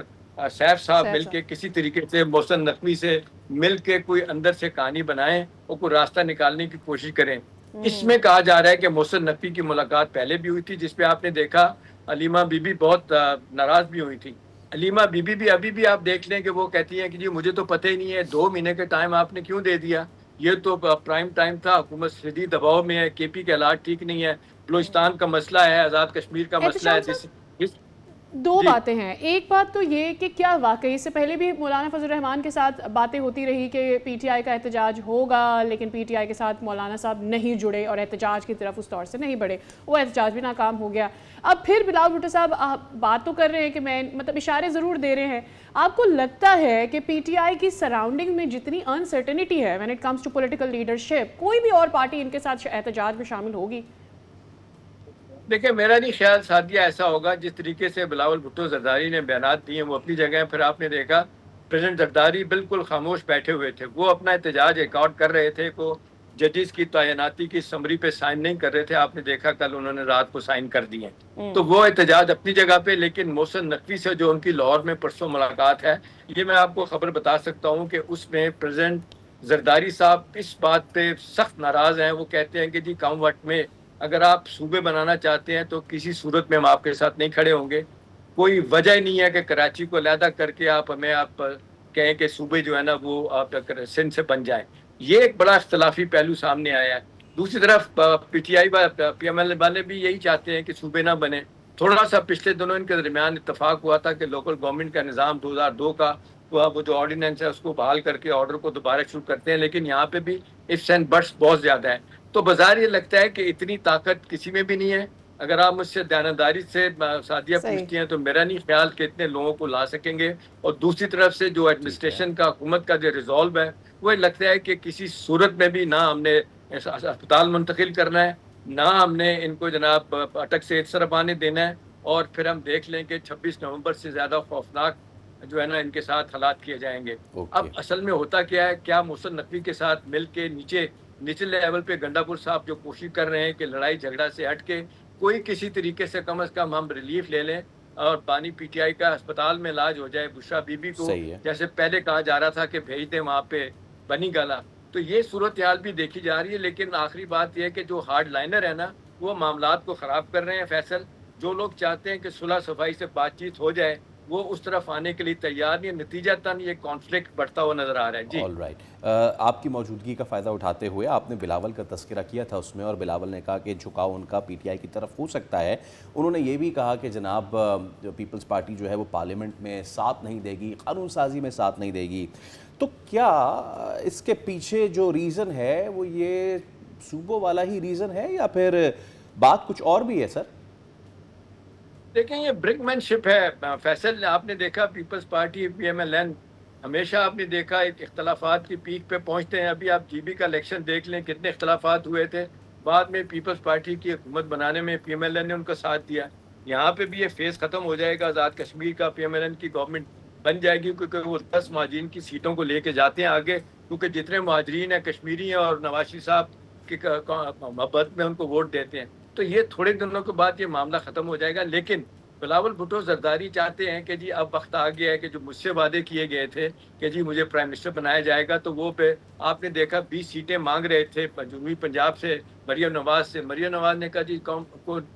سیف صاحب مل کے کسی طریقے سے محسن نقوی سے مل کے کوئی اندر سے کہانی بنائیں اور کوئی راستہ نکالنے کی کوشش کریں. اس میں کہا جا رہا ہے کہ محسن نقوی کی ملاقات پہلے بھی ہوئی تھی جس پہ آپ نے دیکھا علیمہ بی بی بہت ناراض بھی ہوئی تھی. علیمہ بی بی بھی ابھی بھی آپ دیکھ لیں کہ وہ کہتی ہیں کہ جی مجھے تو پتہ ہی نہیں ہے, 2 مہینے کا ٹائم آپ نے کیوں دے دیا, یہ تو پرائم ٹائم تھا, حکومت شدید دباؤ میں ہے, کے پی کے حالات ٹھیک نہیں ہے, بلوچستان کا مسئلہ ہے, آزاد کشمیر کا مسئلہ ہے. 2 باتیں ہیں. ایک بات تو یہ کہ کیا واقعی اس سے پہلے بھی مولانا فضل الرحمان کے ساتھ باتیں ہوتی رہی کہ پی ٹی آئی کا احتجاج ہوگا, لیکن پی ٹی آئی کے ساتھ مولانا صاحب نہیں جڑے اور احتجاج کی طرف اس طور سے نہیں بڑھے, وہ احتجاج بھی ناکام ہو گیا. اب پھر بلاول بھٹو صاحب بات تو کر رہے ہیں کہ میں مطلب اشارے ضرور دے رہے ہیں. آپ کو لگتا ہے کہ پی ٹی آئی کی سراؤنڈنگ میں جتنی انسرٹنٹی ہے when it comes to political leadership, کوئی بھی اور پارٹی ان کے ساتھ احتجاج میں شامل ہوگی؟ دیکھیں میرا نہیں خیال سعدیہ ایسا ہوگا. جس طریقے سے بلاول بھٹو زرداری نے بیانات دیے وہ اپنی جگہ ہیں, پھر آپ نے دیکھا پریزیڈنٹ زرداری بالکل خاموش بیٹھے ہوئے تھے, وہ اپنا احتجاج ریکارڈ کر رہے تھے, کو ججز کی تعیناتی کی سمری پہ سائن نہیں کر رہے تھے. آپ نے دیکھا کل انہوں نے رات کو سائن کر دیے, تو وہ احتجاج اپنی جگہ پہ. لیکن محسن نقوی سے جو ان کی لاہور میں پرسوں ملاقات ہے, یہ میں آپ کو خبر بتا سکتا ہوں کہ اس میں پریزیڈنٹ زرداری صاحب اس بات پہ سخت ناراض ہیں. وہ کہتے ہیں کہ جی کم وقت میں اگر آپ صوبے بنانا چاہتے ہیں تو کسی صورت میں ہم آپ کے ساتھ نہیں کھڑے ہوں گے. کوئی وجہ ہی نہیں ہے کہ کراچی کو علیحدہ کر کے آپ ہمیں آپ کہیں کہ صوبے جو ہے نا وہ آپ سندھ سے بن جائیں. یہ ایک بڑا اختلافی پہلو سامنے آیا ہے. دوسری طرف P T I P M L والے بھی یہی چاہتے ہیں کہ صوبے نہ بنے. تھوڑا سا پچھلے دنوں ان کے درمیان اتفاق ہوا تھا کہ لوکل گورنمنٹ کا نظام 2002 کا وہ جو آرڈیننس ہے اس کو بحال کر کے آرڈر کو دوبارہ شروع کرتے ہیں, لیکن یہاں پہ بھی ifs اینڈ بٹس بہت زیادہ ہے. تو بظاہر یہ لگتا ہے کہ اتنی طاقت کسی میں بھی نہیں ہے. اگر آپ مجھ سے دیانتداری سے سعدیہ پوچھتی ہیں تو میرا نہیں خیال کہ اتنے لوگوں کو لا سکیں گے. اور دوسری طرف سے جو ایڈمنسٹریشن کا حکومت کا جو ریزالو ہے وہ لگتا ہے کہ کسی صورت میں بھی نہ ہم نے اسپتال منتقل کرنا ہے, نہ ہم نے ان کو جناب اٹک سے اطرف آنے دینا ہے, اور پھر ہم دیکھ لیں کہ 26 نومبر سے زیادہ خوفناک جو ہے نا ان کے ساتھ حالات کیے جائیں گے. اب اصل میں ہوتا کیا ہے, کیا محسن نقوی کے ساتھ مل کے نچلے لیول پہ گنڈا پور صاحب جو کوشش کر رہے ہیں کہ لڑائی جھگڑا سے ہٹ کے کوئی کسی طریقے سے کم از کم ہم ریلیف لے لیں اور بانی پی ٹی آئی کا اسپتال میں علاج ہو جائے بشرا بی بی کو, جیسے پہلے کہا جا رہا تھا کہ بھیج دیں وہاں پہ بنی گالا. تو یہ صورتحال بھی دیکھی جا رہی ہے. لیکن آخری بات یہ ہے کہ جو ہارڈ لائنر ہے نا وہ معاملات کو خراب کر رہے ہیں. فیصل, جو لوگ چاہتے ہیں کہ صلح صفائی سے بات چیت ہو جائے وہ اس طرف آنے کے لیے تیار نہیں ہے. نتیجتاً یہ کانفلکٹ بڑھتا ہوا نظر آ رہا ہے. جی آل رائٹ. آپ کی موجودگی کا فائدہ اٹھاتے ہوئے آپ نے بلاول کا تذکرہ کیا تھا اس میں، اور بلاول نے کہا کہ جھکاؤ ان کا پی ٹی آئی کی طرف ہو سکتا ہے. انہوں نے یہ بھی کہا کہ جناب پیپلز پارٹی جو ہے وہ پارلیمنٹ میں ساتھ نہیں دے گی، قانون سازی میں ساتھ نہیں دے گی. تو کیا اس کے پیچھے جو ریزن ہے وہ یہ صوبوں والا ہی ریزن ہے یا پھر بات کچھ اور بھی ہے سر؟ دیکھیں یہ برک مین شپ ہے. فیصل آپ نے دیکھا Peoples Party P M L N ہمیشہ آپ نے دیکھا ایک اختلافات کی پیک پہ پہنچتے ہیں. ابھی آپ جی بی کا الیکشن دیکھ لیں کتنے اختلافات ہوئے تھے، بعد میں پیپلز پارٹی کی حکومت بنانے میں پی ایم ایل این نے ان کا ساتھ دیا. یہاں پہ بھی یہ فیز ختم ہو جائے گا، آزاد کشمیر کا پی ایم ایل این کی گورنمنٹ بن جائے گی، کیونکہ وہ 10 مہاجرین کی سیٹوں کو لے کے جاتے ہیں آگے، کیونکہ جتنے مہاجرین ہیں کشمیری ہیں اور نواز شریف صاحب کی محبت میں ان کو ووٹ دیتے ہیں. تو یہ تھوڑے دنوں کے بعد یہ معاملہ ختم ہو جائے گا. لیکن بلاول بھٹو زرداری چاہتے ہیں کہ جی اب وقت آ گیا ہے کہ جو مجھ سے وعدے کیے گئے تھے کہ جی مجھے پرائم منسٹر بنایا جائے گا، تو وہ پہ آپ نے دیکھا 20 سیٹیں مانگ رہے تھے جنوبی پنجاب سے مریم نواز سے. مریم نواز نے کہا جی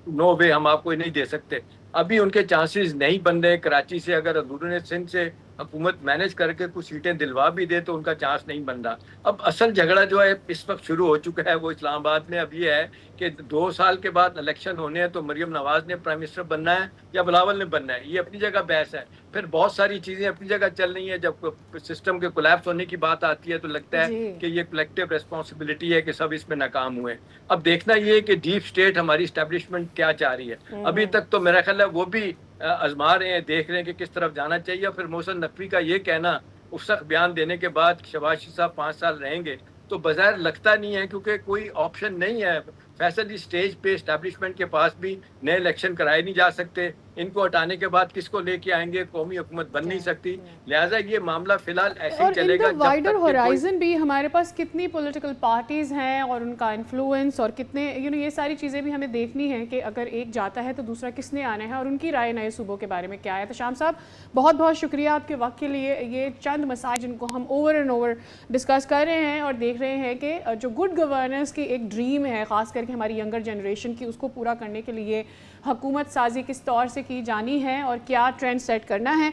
نو وے، ہم آپ کو نہیں دے سکتے. ابھی ان کے چانسز نہیں بن رہے. کراچی سے اگر انہوں نے سندھ سے حکومت مینج کر کے کچھ سیٹیں دلوا بھی دے تو ان کا چانس نہیں بن رہا. اب اصل جھگڑا جو ہے اس وقت شروع ہو چکا ہے وہ اسلام آباد میں. اب یہ ہے کہ 2 سال کے بعد الیکشن ہونے ہیں تو مریم نواز نے پرائم منسٹر بننا ہے یا بلاول نے بننا ہے. یہ اپنی جگہ بحث ہے. پھر بہت ساری چیزیں اپنی جگہ چل رہی ہیں. جب سسٹم کے کولیپس ہونے کی بات آتی ہے تو لگتا ہے کہ یہ کلیکٹیو ریسپانسبلٹی ہے کہ سب اس میں ناکام ہوئے. اب دیکھنا یہ ہے کہ ڈیپ اسٹیٹ ہماری اسٹیبلشمنٹ کیا چاہ رہی ہے. ابھی تک تو میرا خیال ہے وہ بھی آزما رہے ہیں، دیکھ رہے ہیں کہ کس طرف جانا چاہیے. پھر محسن نقوی کا یہ کہنا اس وقت بیان دینے کے بعد شہباز شریف صاحب 5 سال رہیں گے تو بظاہر لگتا نہیں ہے، کیونکہ کوئی آپشن نہیں ہے. فیصل اسٹیج پہ اسٹیبلشمنٹ کے پاس بھی نئے الیکشن کرائے نہیں جا سکتے. ان کو ہٹانے کے بعد کس کو لے کے آئیں گے؟ قومی حکومت بن نہیں سکتی. لہٰذا یہ معاملہ فی الحال ایسے ہی چلے گا. اور وائڈر ہورائزن بھی ہمارے پاس کتنی پولیٹیکل پارٹیز ہیں اور ان کا انفلوئنس اور کتنے یہ ساری چیزیں بھی ہمیں دیکھنی ہیں کہ اگر ایک جاتا ہے تو دوسرا کس نے آنا ہے اور ان کی رائے نئے صوبوں کے بارے میں کیا ہے. تو شام صاحب بہت بہت شکریہ آپ کے وقت کے لیے. یہ چند مسائل جن کو ہم اوور اینڈ اوور ڈسکس کر رہے ہیں اور دیکھ رہے ہیں کہ جو گڈ گورننس کی ایک ڈریم ہے خاص کر کے ہماری ینگر جنریشن کی، اس کو پورا کرنے کے لیے حکومت سازی کس طور سے کی جانی ہے اور کیا ٹرینڈ سیٹ کرنا ہے.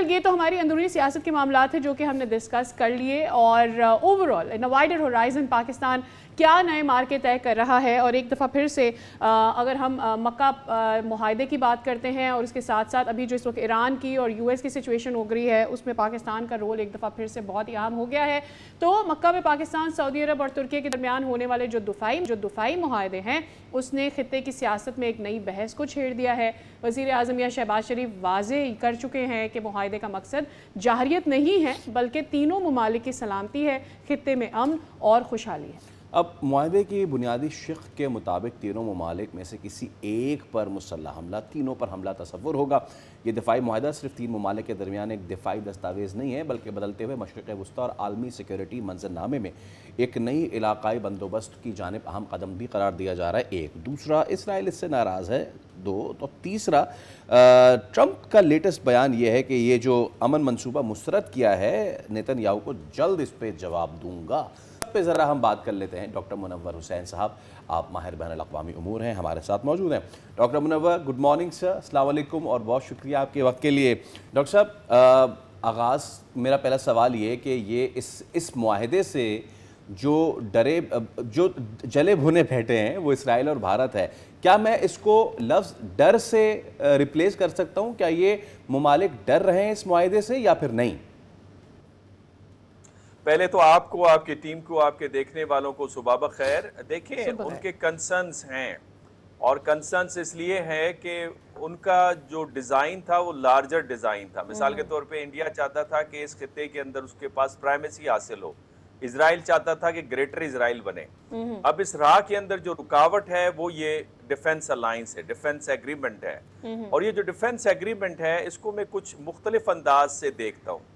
یہ تو ہماری اندرونی سیاست کے معاملات ہیں جو کہ ہم نے ڈسکس کر لیے. اور اوور آل ان وائڈر ہورائزن پاکستان کیا نئے مارکے طے کر رہا ہے. اور ایک دفعہ پھر سے اگر ہم مکہ معاہدے کی بات کرتے ہیں اور اس کے ساتھ ساتھ ابھی جو اس وقت ایران کی اور یو ایس کی سچویشن ہو گئی ہے، اس میں پاکستان کا رول ایک دفعہ پھر سے بہت ہی اہم ہو گیا ہے. تو مکہ میں پاکستان، سعودی عرب اور ترکیہ کے درمیان ہونے والے جو دفاعی معاہدے ہیں اس نے خطے کی سیاست میں ایک نئی بحث کو چھیڑ دیا ہے. وزیر اعظم یا شہباز شریف واضح کر چکے ہیں کہ معاہدے کا مقصد جارحیت نہیں ہے بلکہ تینوں ممالک کی سلامتی ہے، خطے میں امن اور خوشحالی ہے. اب معاہدے کی بنیادی شق کے مطابق تینوں ممالک میں سے کسی ایک پر مسلح حملہ، تینوں پر حملہ تصور ہوگا. یہ دفاعی معاہدہ صرف 3 ممالک کے درمیان ایک دفاعی دستاویز نہیں ہے بلکہ بدلتے ہوئے مشرق وسطیٰ اور عالمی سیکیورٹی منظرنامے میں ایک نئی علاقائی بندوبست کی جانب اہم قدم بھی قرار دیا جا رہا ہے. دوسرا اسرائیل اس سے ناراض ہے. تو تیسرا ٹرمپ کا لیٹسٹ بیان یہ ہے کہ یہ جو امن منصوبہ مسترد کیا ہے نیتن یاہو کو جلد اس پہ جواب دوں گا. پہ ذرا ہم بات کر لیتے ہیں. ڈاکٹر منور حسین صاحب، آپ ماہر بین الاقوامی امور ہیں، ہمارے ساتھ موجود ہیں. ڈاکٹر منور، گڈ مارننگ سر، السلام علیکم اور بہت شکریہ آپ کے وقت کے لیے. ڈاکٹر صاحب، آغاز میرا پہلا سوال یہ کہ یہ اس معاہدے سے جو جلے بھونے بیٹھے ہیں وہ اسرائیل اور بھارت ہے، کیا میں اس کو لفظ ڈر سے ریپلیس کر سکتا ہوں؟ کیا یہ ممالک ڈر رہے ہیں اس معاہدے سے یا پھر نہیں؟ پہلے تو آپ کو، آپ کی ٹیم کو، آپ کے دیکھنے والوں کو صبح بخیر. دیکھیں ان کے کنسرنز ہیں اور کنسرنز اس لیے ہے کہ ان کا جو ڈیزائن تھا وہ لارجر ڈیزائن تھا. مثال کے طور پہ انڈیا چاہتا تھا کہ اس خطے کے اندر اس کے پاس پرائمیسی حاصل ہو. اسرائیل چاہتا تھا کہ گریٹر اسرائیل بنے. اب اس راہ کے اندر جو رکاوٹ ہے وہ یہ ڈیفنس الائنس ہے، ڈیفنس ایگریمنٹ ہے. اور یہ جو ڈیفنس ایگریمنٹ ہے اس کو میں کچھ مختلف انداز سے دیکھتا ہوں،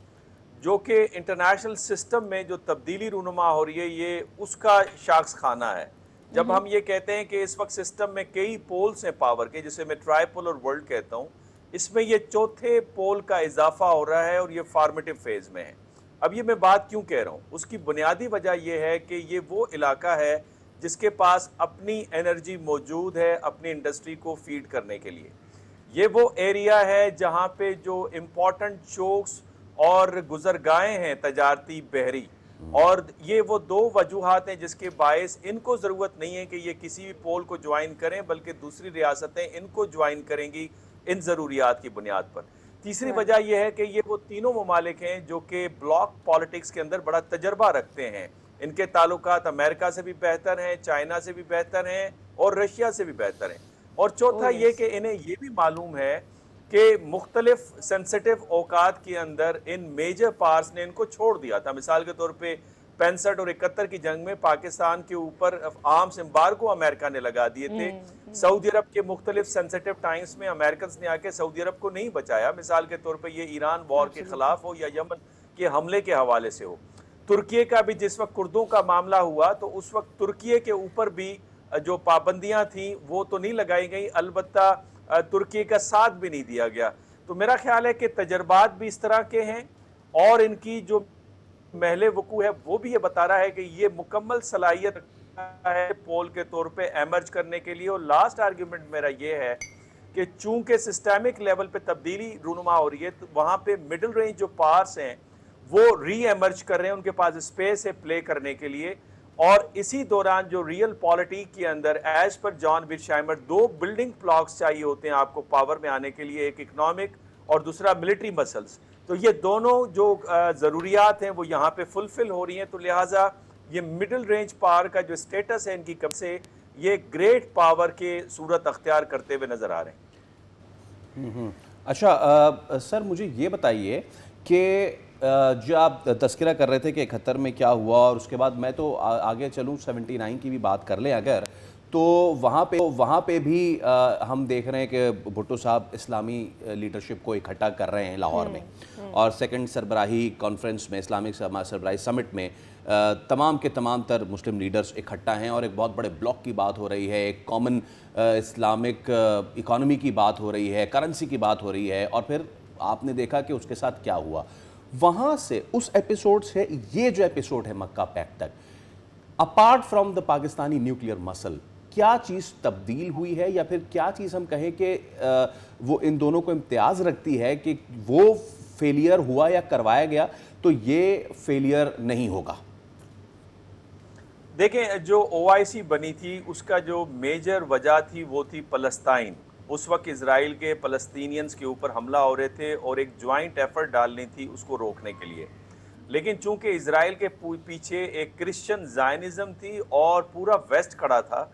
جو کہ انٹرنیشنل سسٹم میں جو تبدیلی رونما ہو رہی ہے یہ اس کا شاخص خانہ ہے. جب ہم یہ کہتے ہیں کہ اس وقت سسٹم میں کئی پولز ہیں پاور کے، جسے میں ٹرائی پولر ورلڈ کہتا ہوں، اس میں یہ چوتھے پول کا اضافہ ہو رہا ہے اور یہ فارمیٹیو فیز میں ہے. اب یہ میں بات کیوں کہہ رہا ہوں؟ اس کی بنیادی وجہ یہ ہے کہ یہ وہ علاقہ ہے جس کے پاس اپنی انرجی موجود ہے اپنی انڈسٹری کو فیڈ کرنے کے لیے. یہ وہ ایریا ہے جہاں پہ جو امپورٹنٹ چوکس اور گزرگاہیں ہیں تجارتی بحری، اور یہ وہ دو وجوہات ہیں جس کے باعث ان کو ضرورت نہیں ہے کہ یہ کسی بھی پول کو جوائن کریں، بلکہ دوسری ریاستیں ان کو جوائن کریں گی ان ضروریات کی بنیاد پر۔ تیسری وجہ یہ ہے کہ یہ وہ تینوں ممالک ہیں جو کہ بلاک پالیٹکس کے اندر بڑا تجربہ رکھتے ہیں، ان کے تعلقات امریکہ سے بھی بہتر ہیں، چائنا سے بھی بہتر ہیں اور رشیا سے بھی بہتر ہیں، اور چوتھا یہ کہ انہیں یہ بھی معلوم ہے کہ مختلف سینسٹیو اوقات کے اندر ان میجر پاورز نے ان کو چھوڑ دیا تھا۔ مثال کے طور پہ 65 اور 71 کی جنگ میں پاکستان کے اوپر آرمز امبارگو امریکہ نے لگا دیے تھے۔ سعودی عرب کے مختلف سینسٹیو ٹائمز میں امریکنز نے آ کے سعودی عرب کو نہیں بچایا، مثال کے طور پہ یہ ایران وار کے خلاف ہو یا یمن کے حملے کے حوالے سے ہو۔ ترکیے کا بھی جس وقت کردوں کا معاملہ ہوا تو اس وقت ترکیے کے اوپر بھی جو پابندیاں تھیں وہ تو نہیں لگائی گئیں، البتہ ترکی کا ساتھ بھی نہیں دیا گیا۔ تو میرا خیال ہے کہ تجربات بھی اس طرح کے ہیں، اور ان کی جو محل وقوع ہے وہ بھی یہ بتا رہا ہے کہ یہ مکمل صلاحیت ہے پول کے طور پہ ایمرج کرنے کے لیے۔ اور لاسٹ آرگیومنٹ میرا یہ ہے کہ چونکہ سسٹیمک لیول پہ تبدیلی رونما ہو رہی ہے، تو وہاں پہ مڈل رینج جو پاورز ہیں وہ ری ایمرج کر رہے ہیں، ان کے پاس اسپیس ہے پلے کرنے کے لیے، اور اسی دوران جو ریئل پالیٹک کے اندر ایز پر جان ویرشائمر دو بلڈنگ بلاکس چاہیے ہوتے ہیں آپ کو پاور میں آنے کے لیے، ایک اکنامک اور دوسرا ملٹری مسلز، تو یہ دونوں جو ضروریات ہیں وہ یہاں پہ فلفل ہو رہی ہیں، تو لہٰذا یہ مڈل رینج پاور کا جو اسٹیٹس ہے ان کی کم سے یہ گریٹ پاور کے صورت اختیار کرتے ہوئے نظر آ رہے ہیں۔ اچھا سر مجھے یہ بتائیے کہ جو آپ تذکرہ کر رہے تھے کہ 71 میں کیا ہوا، اور اس کے بعد میں تو آگے چلوں 79 کی بھی بات کر لیں اگر، تو وہاں پہ بھی ہم دیکھ رہے ہیں کہ بھٹو صاحب اسلامی لیڈرشپ کو اکٹھا کر رہے ہیں لاہور میں، اور سیکنڈ سربراہی کانفرنس میں، اسلامک سربراہی سمٹ میں تمام کے تمام تر مسلم لیڈرز اکٹھا ہیں، اور ایک بہت بڑے بلاک کی بات ہو رہی ہے، ایک کامن اسلامک اکانومی کی بات ہو رہی ہے، کرنسی کی بات ہو رہی ہے، اور پھر آپ نے دیکھا کہ اس کے ساتھ کیا ہوا۔ وہاں سے اس ایپیسوڈ سے یہ جو ایپیسوڈ ہے مکہ پیکٹ تک، apart from the Pakistani nuclear مسل، کیا چیز تبدیل ہوئی ہے، یا پھر کیا چیز ہم کہیں کہ وہ ان دونوں کو امتیاز رکھتی ہے کہ وہ فیلئر ہوا یا کروایا گیا تو یہ فیلئر نہیں ہوگا؟ دیکھیں جو OIC بنی تھی اس کا جو میجر وجہ تھی وہ تھی فلسطین۔ اس وقت اسرائیل کے فلسطینینز کے اوپر حملہ ہو رہے تھے اور ایک جوائنٹ ایفرٹ ڈالنی تھی اس کو روکنے کے لیے، لیکن چونکہ اسرائیل کے پیچھے ایک کرسچن زائنزم تھی اور پورا ویسٹ کھڑا تھا،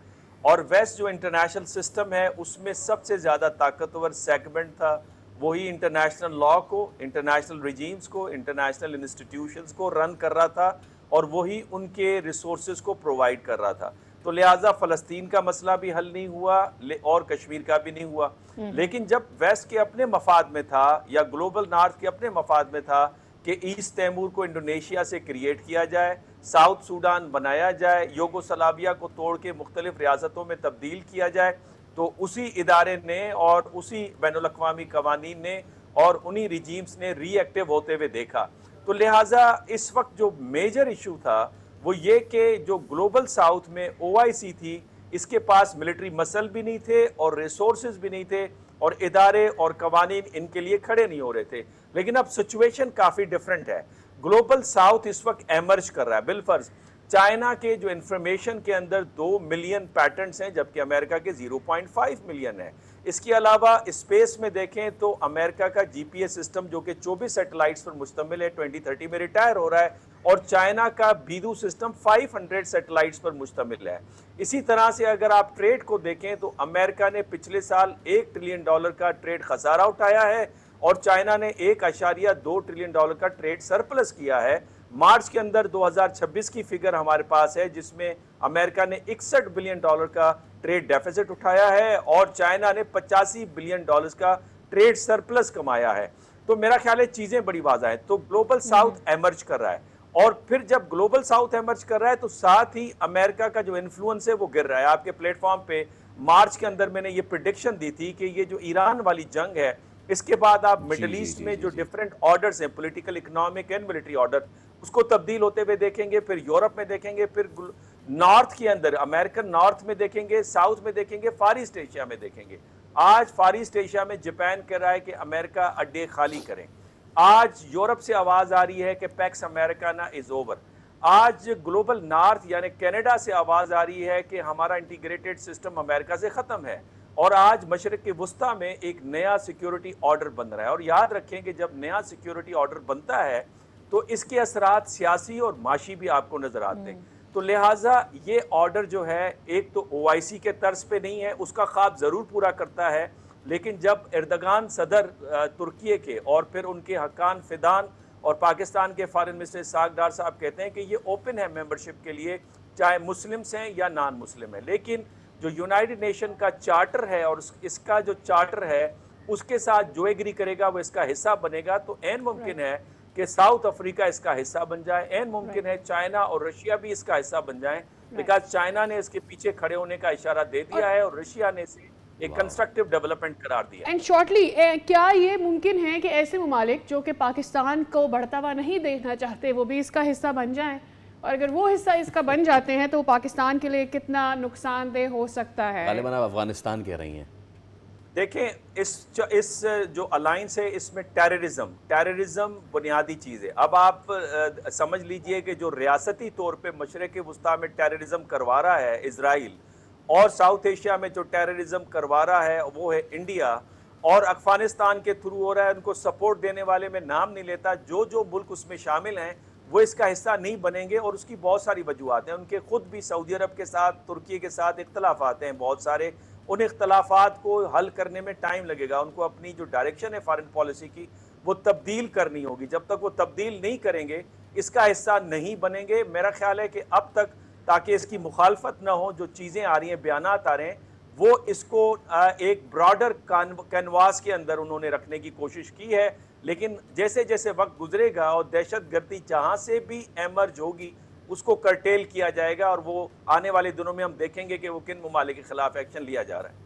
اور ویسٹ جو انٹرنیشنل سسٹم ہے اس میں سب سے زیادہ طاقتور سیگمنٹ تھا، وہی انٹرنیشنل لاء کو، انٹرنیشنل ریجیمز کو، انٹرنیشنل انسٹیٹیوشنز کو رن کر رہا تھا، اور وہی ان کے ریسورسز کو پرووائڈ کر رہا تھا۔ تو لہٰذا فلسطین کا مسئلہ بھی حل نہیں ہوا اور کشمیر کا بھی نہیں ہوا، لیکن جب ویسٹ کے اپنے مفاد میں تھا یا گلوبل نارتھ کے اپنے مفاد میں تھا کہ ایسٹ تیمور کو انڈونیشیا سے کریٹ کیا جائے، ساؤتھ سوڈان بنایا جائے، یوگوسلاویا کو توڑ کے مختلف ریاستوں میں تبدیل کیا جائے، تو اسی ادارے نے اور اسی بین الاقوامی قوانین نے اور انہی ریجیمز نے ری ایکٹیو ہوتے ہوئے دیکھا۔ تو لہٰذا اس وقت جو میجر ایشو تھا وہ یہ کہ جو گلوبل ساؤتھ میں OIC تھی اس کے پاس ملٹری مسل بھی نہیں تھے اور ریسورسز بھی نہیں تھے، اور ادارے اور قوانین ان کے لیے کھڑے نہیں ہو رہے تھے۔ لیکن اب سچویشن کافی ڈیفرنٹ ہے، گلوبل ساؤتھ اس وقت ایمرج کر رہا ہے۔ بالفرض چائنا کے جو انفارمیشن کے اندر 2 ملین پیٹنٹس ہیں جبکہ امریکہ کے 0.5 ملین ہیں۔ اس کے علاوہ اسپیس میں دیکھیں تو امریکہ کا GPS سسٹم جو کہ 24 سیٹلائٹس پر مشتمل ہے 2030 میں ریٹائر ہو رہا ہے، اور چائنا کا بیدو سسٹم 500 سیٹلائٹس پر مشتمل ہے۔ اسی طرح سے اگر آپ ٹریڈ کو دیکھیں تو امریکہ نے پچھلے سال $1 ٹریلین کا ٹریڈ خسارہ اٹھایا ہے، اور چائنا نے $1.2 ٹریلین کا ٹریڈ سرپلس کیا ہے۔ مارچ کے اندر 2026 کی فگر ہمارے پاس ہے جس میں امریکہ نے $61 بلین کا ٹریڈ ڈیفیسٹ اٹھایا ہے، اور چائنا نے $85 بلین کا ٹریڈ سرپلس کمایا ہے۔ تو میرا خیال ہے چیزیں بڑی واضح ہیں۔ تو گلوبل ساؤتھ ایمرج کر رہا ہے، اور پھر جب گلوبل ساؤتھ ایمرج کر رہا ہے تو ساتھ ہی امریکہ کا جو انفلوئنس ہے وہ گر رہا ہے۔ آپ کے پلیٹ فارم پہ مارچ کے اندر میں نے یہ پریڈکشن دی تھی کہ یہ جو ایران والی جنگ ہے اس کے بعد آپ مڈل ایسٹ میں جو ڈیفرنٹ آرڈرز ہیں، political, economic and military order, اس کو تبدیل ہوتے ہوئے دیکھیں گے، پھر یورپ میں دیکھیں گے، پھر نارتھ کے اندر امریکن نارتھ میں دیکھیں گے، ساؤتھ میں دیکھیں گے، فار ایسٹ ایشیا میں دیکھیں گے۔ آج فار ایسٹ ایشیا میں جاپان کہہ رہا ہے کہ امریکہ اڈے خالی کریں. آج یورپ سے آواز آ رہی ہے کہ پیکس امریکانا از اوور. آج گلوبل نارتھ یعنی کینیڈا سے آواز آ رہی ہے کہ ہمارا انٹیگریٹڈ سسٹم امریکہ سے ختم ہے. اور آج مشرق وسطیٰ میں ایک نیا سیکیورٹی آرڈر بن رہا ہے. اور یاد رکھیں کہ جب نیا سیکیورٹی آرڈر بنتا ہے تو اس کے اثرات سیاسی اور معاشی بھی آپ کو نظر آتے ہیں. تو لہٰذا یہ آرڈر جو ہے ایک تو OIC کے طرز پہ نہیں ہے, اس کا خواب ضرور پورا کرتا ہے, لیکن جب اردگان صدر ترکیے کے اور پھر ان کے حقان فدان اور پاکستان کے فارن منسٹر اسحاق ڈار صاحب کہتے ہیں کہ یہ اوپن ہے ممبرشپ کے لیے, چاہے مسلمس ہیں یا نان مسلم ہیں, لیکن جو یونائٹڈ نیشن کا چارٹر ہے اور اس کا جو چارٹر ہے اس کے ساتھ جو ایگری کرے گا وہ اس کا حصہ بنے گا. تو عین ممکن ہے کہ ساؤتھ افریقہ اس کا حصہ بن جائے, عین ممکن ہے چائنا اور رشیا بھی اس کا حصہ بن جائیں, بیکاز چائنا نے اس کے پیچھے کھڑے ہونے کا اشارہ دے دیا ہے اور رشیا نے اسے ایک کنسٹرکٹیو ڈیولپمنٹ قرار دیا. اینڈ شارٹلی کیا یہ ممکن ہے کہ ایسے ممالک جو کہ پاکستان کو بڑھتا ہوا نہیں دیکھنا چاہتے وہ بھی اس کا حصہ بن جائیں, اور اگر وہ حصہ اس کا بن جاتے ہیں تو پاکستان کے لیے کتنا نقصان دہ ہو سکتا ہے؟ غالباً آپ افغانستان کہہ رہی ہیں. دیکھیں اس جو الائنس ہے اس میں ٹیررزم بنیادی چیز ہے. اب آپ سمجھ لیجئے کہ جو ریاستی طور پہ مشرق وسطیٰ میں ٹیررزم کروا رہا ہے اسرائیل, اور ساؤتھ ایشیا میں جو ٹیررزم کروا رہا ہے وہ ہے انڈیا, اور افغانستان کے تھرو ہو رہا ہے. ان کو سپورٹ دینے والے میں نام نہیں لیتا, جو ملک اس میں شامل ہیں وہ اس کا حصہ نہیں بنیں گے, اور اس کی بہت ساری وجوہات ہیں. ان کے خود بھی سعودی عرب کے ساتھ, ترکی کے ساتھ اختلافات ہیں بہت سارے. ان اختلافات کو حل کرنے میں ٹائم لگے گا. ان کو اپنی جو ڈائریکشن ہے فارن پالیسی کی وہ تبدیل کرنی ہوگی. جب تک وہ تبدیل نہیں کریں گے اس کا حصہ نہیں بنیں گے. میرا خیال ہے کہ اب تک تاکہ اس کی مخالفت نہ ہو, جو چیزیں آ رہی ہیں, بیانات آ رہے ہیں, وہ اس کو ایک براڈر کینواس کے اندر انہوں نے رکھنے کی کوشش کی ہے. لیکن جیسے جیسے وقت گزرے گا اور دہشت گردی جہاں سے بھی ایمرج ہوگی اس کو کرٹیل کیا جائے گا, اور وہ آنے والے دنوں میں ہم دیکھیں گے کہ وہ کن ممالک کے خلاف ایکشن لیا جا رہا ہے.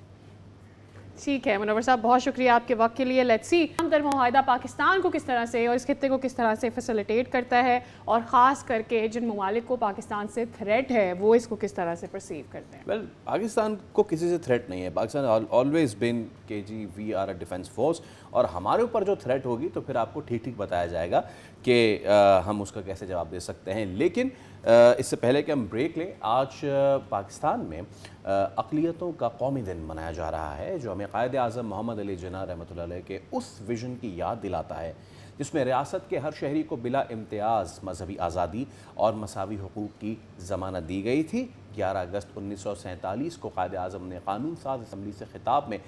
ٹھیک ہے منور صاحب, بہت شکریہ آپ کے وقت کے لیے. لیٹس سی در معاہدہ پاکستان کو کس طرح سے اور اس خطے کو کس طرح سے فیسیلیٹیٹ کرتا ہے, اور خاص کر کے جن ممالک کو پاکستان سے تھریٹ ہے وہ اس کو کس طرح سے پرسیو کرتے ہیں. ویل پاکستان کو کسی سے تھریٹ نہیں ہے. پاکستان آلویز بین کہ جی we are a defence force, اور ہمارے اوپر جو تھریٹ ہوگی تو پھر آپ کو ٹھیک بتایا جائے گا کہ ہم اس کا کیسے جواب دے سکتے ہیں. لیکن اس سے پہلے کہ ہم بریک لیں, آج پاکستان میں اقلیتوں کا قومی دن منایا جا رہا ہے, جو ہمیں قائد اعظم محمد علی جناح رحمۃ اللہ علیہ کے اس ویژن کی یاد دلاتا ہے جس میں ریاست کے ہر شہری کو بلا امتیاز مذہبی آزادی اور مساوی حقوق کی ضمانت دی گئی تھی. 11 اگست 1947 کو قائد اعظم نے قانون ساز اسمبلی سے خطاب میں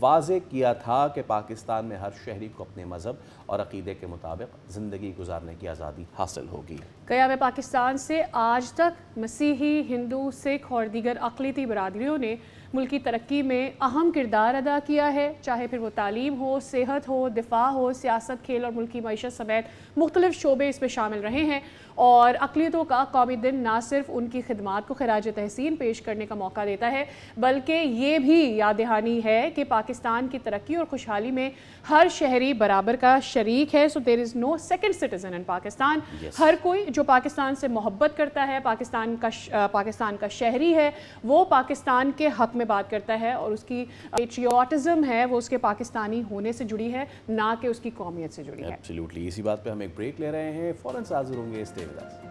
واضح کیا تھا کہ پاکستان میں ہر شہری کو اپنے مذہب اور عقیدے کے مطابق زندگی گزارنے کی آزادی حاصل ہوگی. قیام پاکستان سے آج تک مسیحی, ہندو, سکھ اور دیگر اقلیتی برادریوں نے ملکی ترقی میں اہم کردار ادا کیا ہے, چاہے پھر وہ تعلیم ہو, صحت ہو, دفاع ہو, سیاست, کھیل اور ملکی معیشت سمیت مختلف شعبے اس میں شامل رہے ہیں. اور اقلیتوں کا قومی دن نہ صرف ان کی خدمات کو خراج تحسین پیش کرنے کا موقع دیتا ہے بلکہ یہ بھی یاد دہانی ہے کہ پاکستان کی ترقی اور خوشحالی میں ہر شہری برابر کا شریک ہے. سو دیر از نو سیکنڈ سٹیزن ان پاکستان. ہر کوئی جو پاکستان سے محبت کرتا ہے, پاکستان کا شہری ہے, وہ پاکستان کے حق میں بات کرتا ہے, اور اس کی پیٹریوٹزم ہے وہ اس کے پاکستانی ہونے سے جڑی ہے, نہ کہ اس کی قومیت سے جڑی ہے. ایبسلیوٹلی. اسی بات پہ ہم ایک بریک لے رہے ہیں, فوراً سے حاضر ہوں گے. Stay with us.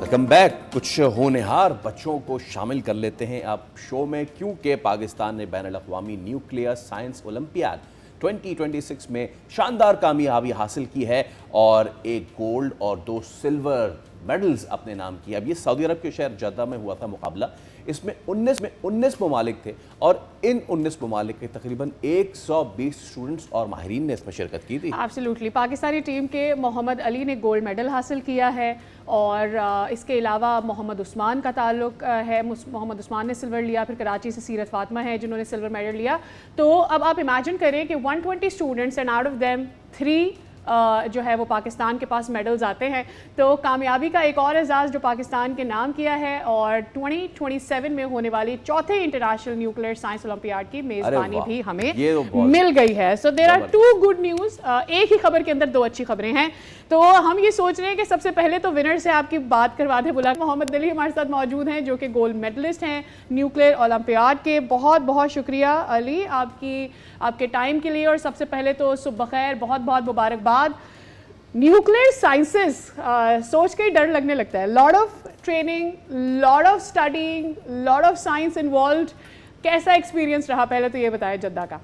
Welcome back. کچھ ہونہار بچوں کو شامل کر لیتے ہیں آپ شو میں, کیونکہ پاکستان نے بین الاقوامی نیوکلیئر سائنس اولمپیاڈ 2026 میں شاندار کامیابی حاصل کی ہے اور 1 گولڈ اور 2 سلور میڈلز اپنے نام کیا. اب یہ سعودی عرب کے شہر جدہ میں ہوا تھا مقابلہ. اس میں 19 ممالک تھے, اور ان 19 ممالک کے تقریباً 120 اسٹوڈنٹس اور ماہرین نے اس میں شرکت کی تھی. ایبسلیوٹلی. پاکستانی ٹیم کے محمد علی نے گولڈ میڈل حاصل کیا ہے, اور اس کے علاوہ محمد عثمان کا تعلق ہے. محمد عثمان نے سلور لیا. پھر کراچی سے سیرت فاطمہ ہے جنہوں نے سلور میڈل لیا. تو اب آپ امیجن کریں کہ 120 students and out of them 3 جو ہے وہ پاکستان کے پاس میڈلز آتے ہیں. تو کامیابی کا ایک اور اعزاز جو پاکستان کے نام کیا ہے اور 2027 میں ہونے والی چوتھے انٹرنیشنل نیوکلیئر سائنس اولمپیاڈ کی میزبانی بھی ہمیں مل گئی ہے. سو دیر آر 2 گڈ نیوز. ایک ہی خبر کے اندر 2 اچھی خبریں ہیں. تو ہم یہ سوچ رہے ہیں کہ سب سے پہلے تو ونر سے آپ کی بات کروا دیں. بلا محمد علی ہمارے ساتھ موجود ہیں جو کہ گولڈ میڈلسٹ ہیں نیوکلیئر اولمپیاڈ کے. بہت بہت شکریہ علی آپ کے ٹائم کے لیے, اور سب سے پہلے تو صبح بخیر, بہت بہت مبارکباد. نیوکلیئر سائنسز سوچ کے ہی ڈر لگنے لگتا ہے. Lot of training, lot of studying, lot of science involved. کیسا ایکسپیرینس رہا, پہلے تو یہ بتائیں جدہ کا.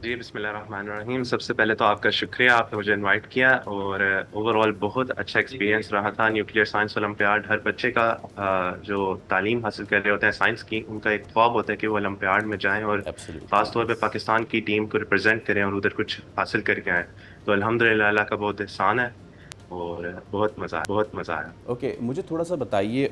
جی بسم اللہ الرحمن الرحیم. سب سے پہلے تو آپ کا شکریہ, آپ نے مجھے انوائٹ کیا, اور اوور آل بہت اچھا ایکسپیرینس رہا تھا. نیوکلیئر سائنس اولمپیاڈ ہر بچے کا جو تعلیم حاصل کر رہے ہوتے ہیں سائنس کی, ان کا ایک خواب ہوتا ہے کہ وہ اولمپیاڈ میں جائیں اور خاص طور پہ پاکستان کی ٹیم کو ریپرزینٹ کریں اور ادھر کچھ حاصل کر کے آئیں. تو الحمدللہ اللہ کا بہت احسان ہے اور بہت مزہ آیا. اوکے, مجھے تھوڑا سا بتائیے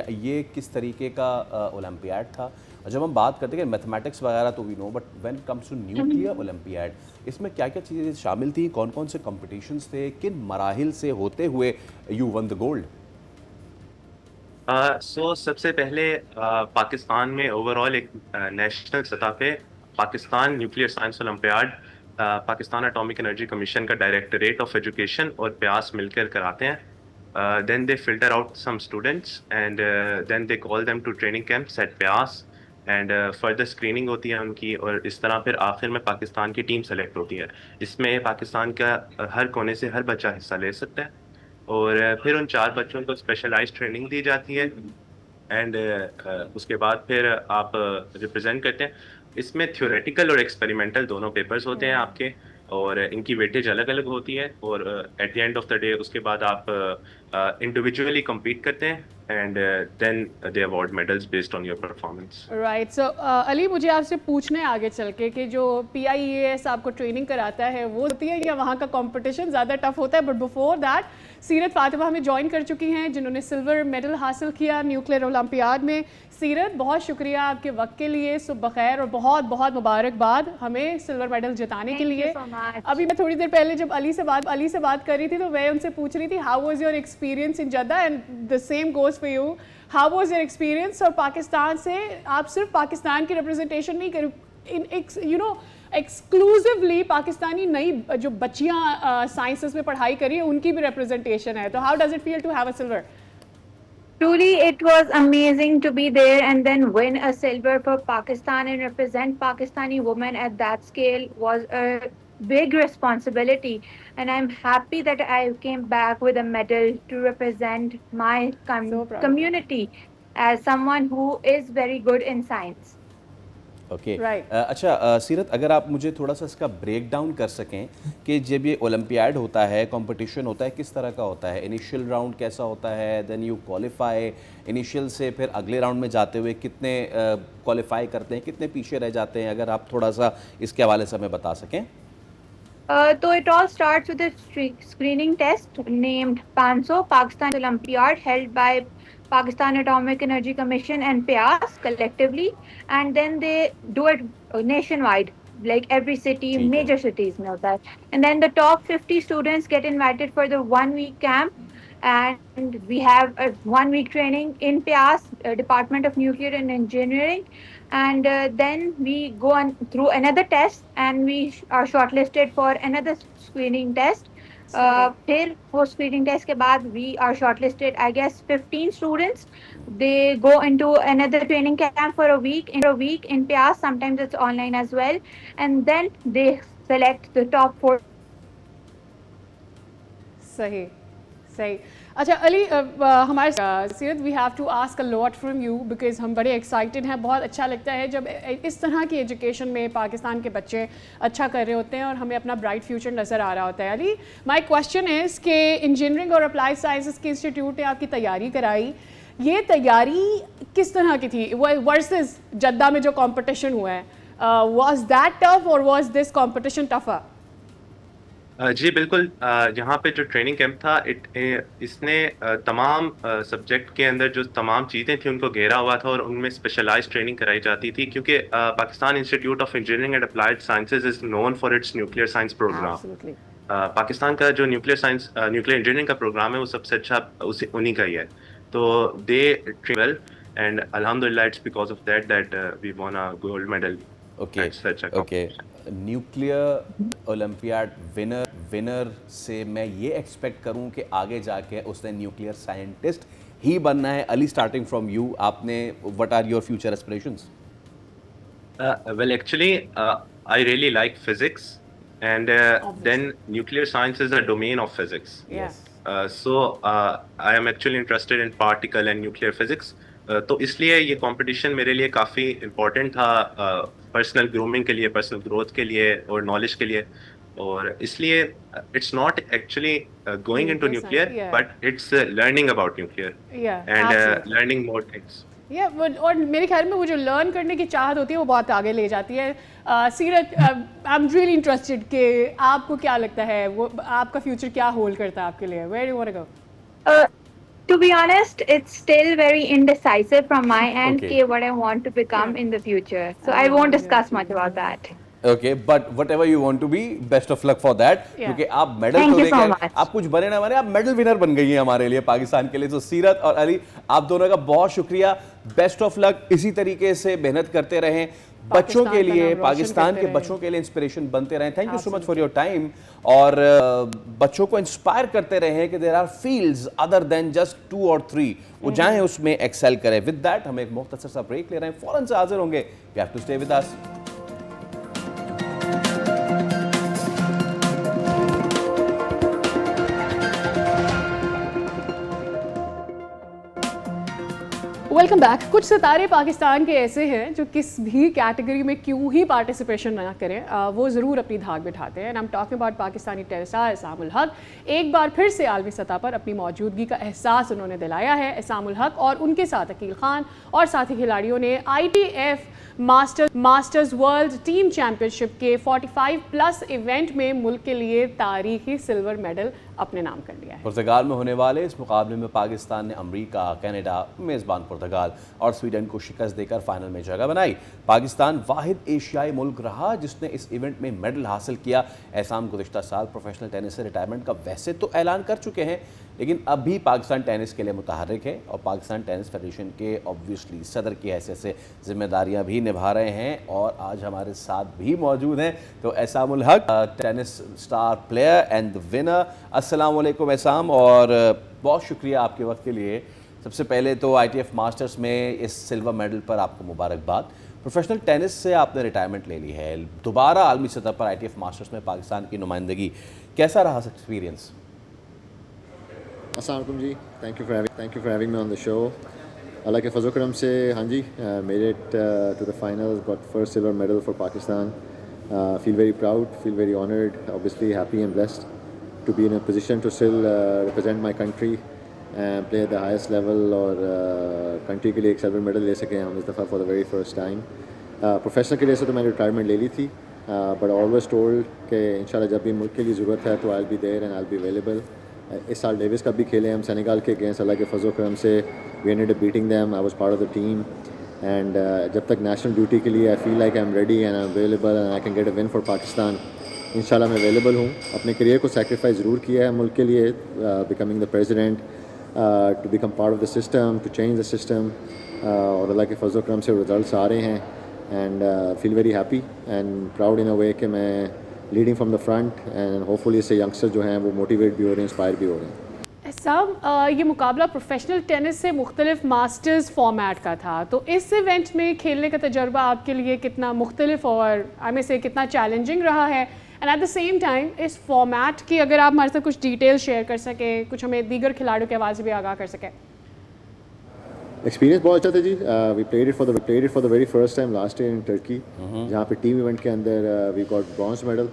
یہ کس طریقے کا اولمپیاڈ تھا؟ جب ہم بات کرتے ہیں میتھمیٹکس وغیرہ تو we know, but when comes to nuclear olympiad اس میں کیا کیا چیزیں شامل تھیں, کون کون سے کمپٹیشنز تھے, کن مراحل سے ہوتے ہوئے یو ون دا گولڈ؟ سب سے پہلے پاکستان میں اوور آل ایک نیشنل سطح پہ Pakistan nuclear science olympiad Pakistan atomic energy commission کا ڈائریکٹوریٹ آف ایجوکیشن اور پیاس مل کر کراتے ہیں. Then they filter out some students and then they call them to training camps at PIEAS and further screening ہوتی ہے ان کی, اور اس طرح پھر آخر میں پاکستان کی ٹیم سلیکٹ ہوتی ہے. اس میں پاکستان کا ہر کونے سے ہر بچہ حصہ لے سکتا ہے, اور پھر ان 4 بچوں کو اسپیشلائز ٹریننگ دی جاتی ہے اینڈ اس کے بعد پھر آپ ریپرزینٹ کرتے ہیں. اس میں تھیوریٹیکل اور ایکسپیریمنٹل دونوں پیپرز ہوتے ہیں آپ کے, اور ان کی ویٹیج الگ الگ ہوتی ہے, اور at the end of the day اس کے بعد آپ انڈیویجولی کمپیٹ کرتے ہیں and then they award medals based on your performance. Right. So Ali مجھے آپ سے پوچھنا ہے آگے چل کے کہ جو PIEAS آپ کو ٹریننگ کراتا ہے وہ ہوتی ہے یا وہاں کا کمپٹیشن زیادہ ٹف ہوتا ہے؟ بٹ بفور دیٹ سیرت فاطمہ ہمیں جوائن کر چکی ہیں جنہوں نے سلور میڈل حاصل کیا نیوکلیئر اولمپیاڈ میں. سیرت بہت شکریہ آپ کے وقت کے لیے, صبح بخیر اور بہت بہت مبارکباد ہمیں سلور میڈل جتانے کے لیے. ابھی میں تھوڑی دیر پہلے جب علی سے بات کر رہی تھی تو میں ان سے پوچھ رہی تھی how was your experience in Jeddah, and the same goes for you. How was your experience? اور پاکستان سے آپ صرف پاکستان کی ریپرزنٹیشن نہیں کر ایکسکلوزیولی پاکستانی نئی جو بچیاں سائنسز میں پڑھائی کری ہیں ان کی بھی ریپرزنٹیشن ہے. تو how does it feel to have a silver? Truly, it was amazing to be there and then win a silver for Pakistan and represent Pakistani women at that scale was a big responsibility. And I'm happy that I came back with a medal to represent my community as someone who is very good in science. Okay, اچھا سیرت, اگر آپ مجھے تھوڑا سا اس کا break down کر سکیں کہ جب یہ اولمپیاڈ ہوتا ہے, کمپٹیشن ہوتا ہے, کس طرح کا ہوتا ہے؟ انیشیل راؤنڈ کیسا ہوتا ہے, دین یو کوالیفائی, انیشیل سے پھر اگلے راؤنڈ میں جاتے ہوئے کتنے کوالیفائی کرتے ہیں, کتنے پیچھے رہ جاتے ہیں؟ اگر آپ تھوڑا سا اس کے حوالے سے ہمیں بتا سکیں. So it all starts with a screening test named PANSO, Pakistan Olympiad, held by Pakistan Atomic Energy Commission and PIAS collectively, and then they do it nationwide, like every city, major cities mein hota hai. And then the top 50 students get invited for the 1-week camp, and we have a 1-week training in PIAS, Department of Nuclear and Engineering, and then we go on through another test and we are shortlisted for another screening test. پھر وہ screening test کے بعد we are shortlisted, I guess 15 students. They go into another training camp for a week in PIAS, sometimes it's online as well, and then they select the top 4. صحیح. اچھا علی, ہمارے سیرت we have to ask a lot from you because ہم بڑے excited ہیں. بہت اچھا لگتا ہے جب اس طرح کی ایجوکیشن میں پاکستان کے بچے اچھا کر رہے ہوتے ہیں اور ہمیں اپنا برائٹ فیوچر نظر آ رہا ہوتا ہے. علی, مائی کوشچن از کہ انجینئرنگ اور اپلائیڈ سائنسز کے انسٹیٹیوٹ نے آپ کی تیاری کرائی, یہ تیاری کس طرح کی تھی ورسز جدہ میں جو کمپٹیشن ہوا ہے؟ واز دیٹ ٹف اور واز دس کمپٹیشن ٹفر؟ جی بالکل, یہاں پہ جو ٹریننگ کیمپ تھا اس نے تمام سبجیکٹ کے اندر جو تمام چیزیں تھیں ان کو گھیرا ہوا تھا, اور ان میں اسپیشلائز ٹریننگ کرائی جاتی تھی, کیونکہ Pakistan Institute of Engineering and Applied Sciences is known for its nuclear science program. Pakistan کا جو نیوکلیئر سائنس نیوکلیئر انجینئرنگ کا پروگرام ہے وہ سب سے اچھا انہی کا ہی ہے. تو دے ٹری ویل اینڈ الحمدللہ it's because of that we won a gold medal. Okay nuclear olympiad winner سے میں یہ ایکسپیکٹ کروں کہ آگے جا کے اس نے نیوکلیئر سائنٹسٹ ہی بننا ہے. علی اسٹارٹنگ فرام یو, آپ نے what are your future aspirations? Well, actually, I really like physics, and then nuclear science is a domain of physics. Yes. So I am actually interested in particle and nuclear physics. تو اس لیے یہ competition میرے لیے کافی important تھا personal grooming کے لیے, personal growth کے لیے اور نالج کے لیے. اور اس لیے it's not actually going into nuclear but it's learning about nuclear and learning more things. اور میرے خیال میں وہ جو لرن کرنے کی چاہت ہوتی ہے وہ بہت آگے لے جاتی ہے. سیرت, آئی ایم ریئلی انٹرسٹڈ کہ آپ کو کیا لگتا ہے وہ آپ کا فیوچر کیا ہولڈ کرتا ہے آپ کے لیے؟ Where do you want to go? To be honest, it's still very indecisive from my end what I want to become in the future. So I won't discuss much about that. Okay, but whatever you want to be, best of luck for that. کیونکہ آپ medal تو لے کے آپ کچھ بنے نہ بنے, آپ میڈل ونر بن گئی ہیں ہمارے لیے, پاکستان کے لیے. تو سیرت اور علی, آپ دونوں کا بہت شکریہ, بیسٹ آف لک. اسی طریقے سے محنت کرتے رہیں, بچوں کے لیے, پاکستان کے بچوں کے لیے انسپریشن بنتے رہیں. Thank you so much for your time. اور بچوں کو انسپائر کرتے رہیں کہ there are fields other than just 2 or 3, وہ جائیں اس میں ایکسل کریں. ود دیٹ ہم ایک مختصر سا بریک لے رہے ہیں, فوراً سے حاضر ہوں گے. You have to stay with us. Welcome back. کچھ ستارے پاکستان کے ایسے ہیں جو کس بھی کیٹیگری میں کیوں ہی پارٹیسپیشن نہ کریں, وہ ضرور اپنی دھاک بٹھاتے ہیں. And I am talking about Pakistani tennis star Aisam ul-Haq. ایک بار پھر سے عالمی سطح پر اپنی موجودگی کا احساس انہوں نے دلایا ہے. اسام الحق اور ان کے ساتھ عقیل خان اور ساتھی کھلاڑیوں نے ITF masters world team championship کے 45+ ایونٹ میں ملک کے لیے تاریخی سلور میڈل اپنے نام کر لیا ہے. پرتگال میں ہونے والے اس مقابلے میں پاکستان نے امریکہ, کینیڈا, میزبان پرتگال اور سویڈن کو شکست دے کر فائنل میں جگہ بنائی. پاکستان واحد ایشیائی ملک رہا جس نے اس ایونٹ میں میڈل حاصل کیا. احسام گزشتہ سال پروفیشنل ٹینس سے ریٹائرمنٹ کا ویسے تو اعلان کر چکے ہیں, لیکن اب بھی پاکستان ٹینس کے لیے متحرک ہے اور پاکستان ٹینس فیڈریشن کے اوبویسلی صدر کی حیثیت سے ذمہ داریاں بھی نبھا رہے ہیں اور آج ہمارے ساتھ بھی موجود ہیں. تو Aisam ul-Haq, tennis star player and winner, السلام علیکم احسام, اور بہت شکریہ آپ کے وقت کے لیے. سب سے پہلے تو ITF ماسٹرز میں اس سلور میڈل پر آپ کو مبارکباد. پروفیشنل ٹینس سے آپ نے ریٹائرمنٹ لے لی ہے, دوبارہ عالمی سطح پر ITF ماسٹرز میں پاکستان کی نمائندگی, کیسا رہا ایکسپیرینس؟ السلام علیکم جی, thank you for having me on the show. اللہ کے فضل و کرم سے ہاں جی, made it to the final, got first silver medal for Pakistan. Feel very proud, feel very honoured, obviously happy and blessed to be in a position to still represent my country and play at the highest level. اور country کے لیے ایک silver medal لے سکے ہم اس دفعہ for the very first time. Professional کے لیے سے تو میں نے ریٹائرمنٹ لے لی تھی, بٹ آلویز ٹولڈ کہ انشاءاللہ جب بھی ملک کے لیے ضرورت ہے تو I will be there and I will be available. اس سال ڈیوس کپ بھی کھیلے ہم سینیگال کے اگینسٹ, اللہ کے فضل و کرم سے we ended up beating them. I was part of the team, and جب تک نیشنل ڈیوٹی کے لیے I feel like I'm ready and I am available and I can get a win for Pakistan. انشاءاللہ میں available ہوں. اپنے career کو sacrifice ضرور کیا ہے ملک کے لیے, becoming the president, to become part of the system, to change the system, اور اللہ کے فضل و کرم سے رزلٹس آ رہے ہیں. And feel very happy and proud in a way کہ میں leading from the front, and hopefully اس سے ینگسٹر جو ہیں وہ موٹیویٹ بھی ہو رہے ہیں, انسپائر بھی ہو رہے ہیں. احسام, یہ مقابلہ پروفیشنل ٹینس سے مختلف ماسٹرز فارمیٹ کا تھا, تو اس ایونٹ میں کھیلنے کا تجربہ آپ کے لیے کتنا مختلف اور ہمیں سے کتنا چیلنجنگ رہا ہے؟ And at the same time اس فارمیٹ کی اگر آپ ہمارے ساتھ کچھ ڈیٹیل شیئر کر سکیں, کچھ ہمیں دیگر کھلاڑیوں کے حوالے سے بھی آگاہ کر سکیں. ایکسپیرینس بہت اچھا تھا جی. We played it for the very first time last year in Turkey, جہاں پہ ٹیم ایونٹ کے اندر we got bronze medal.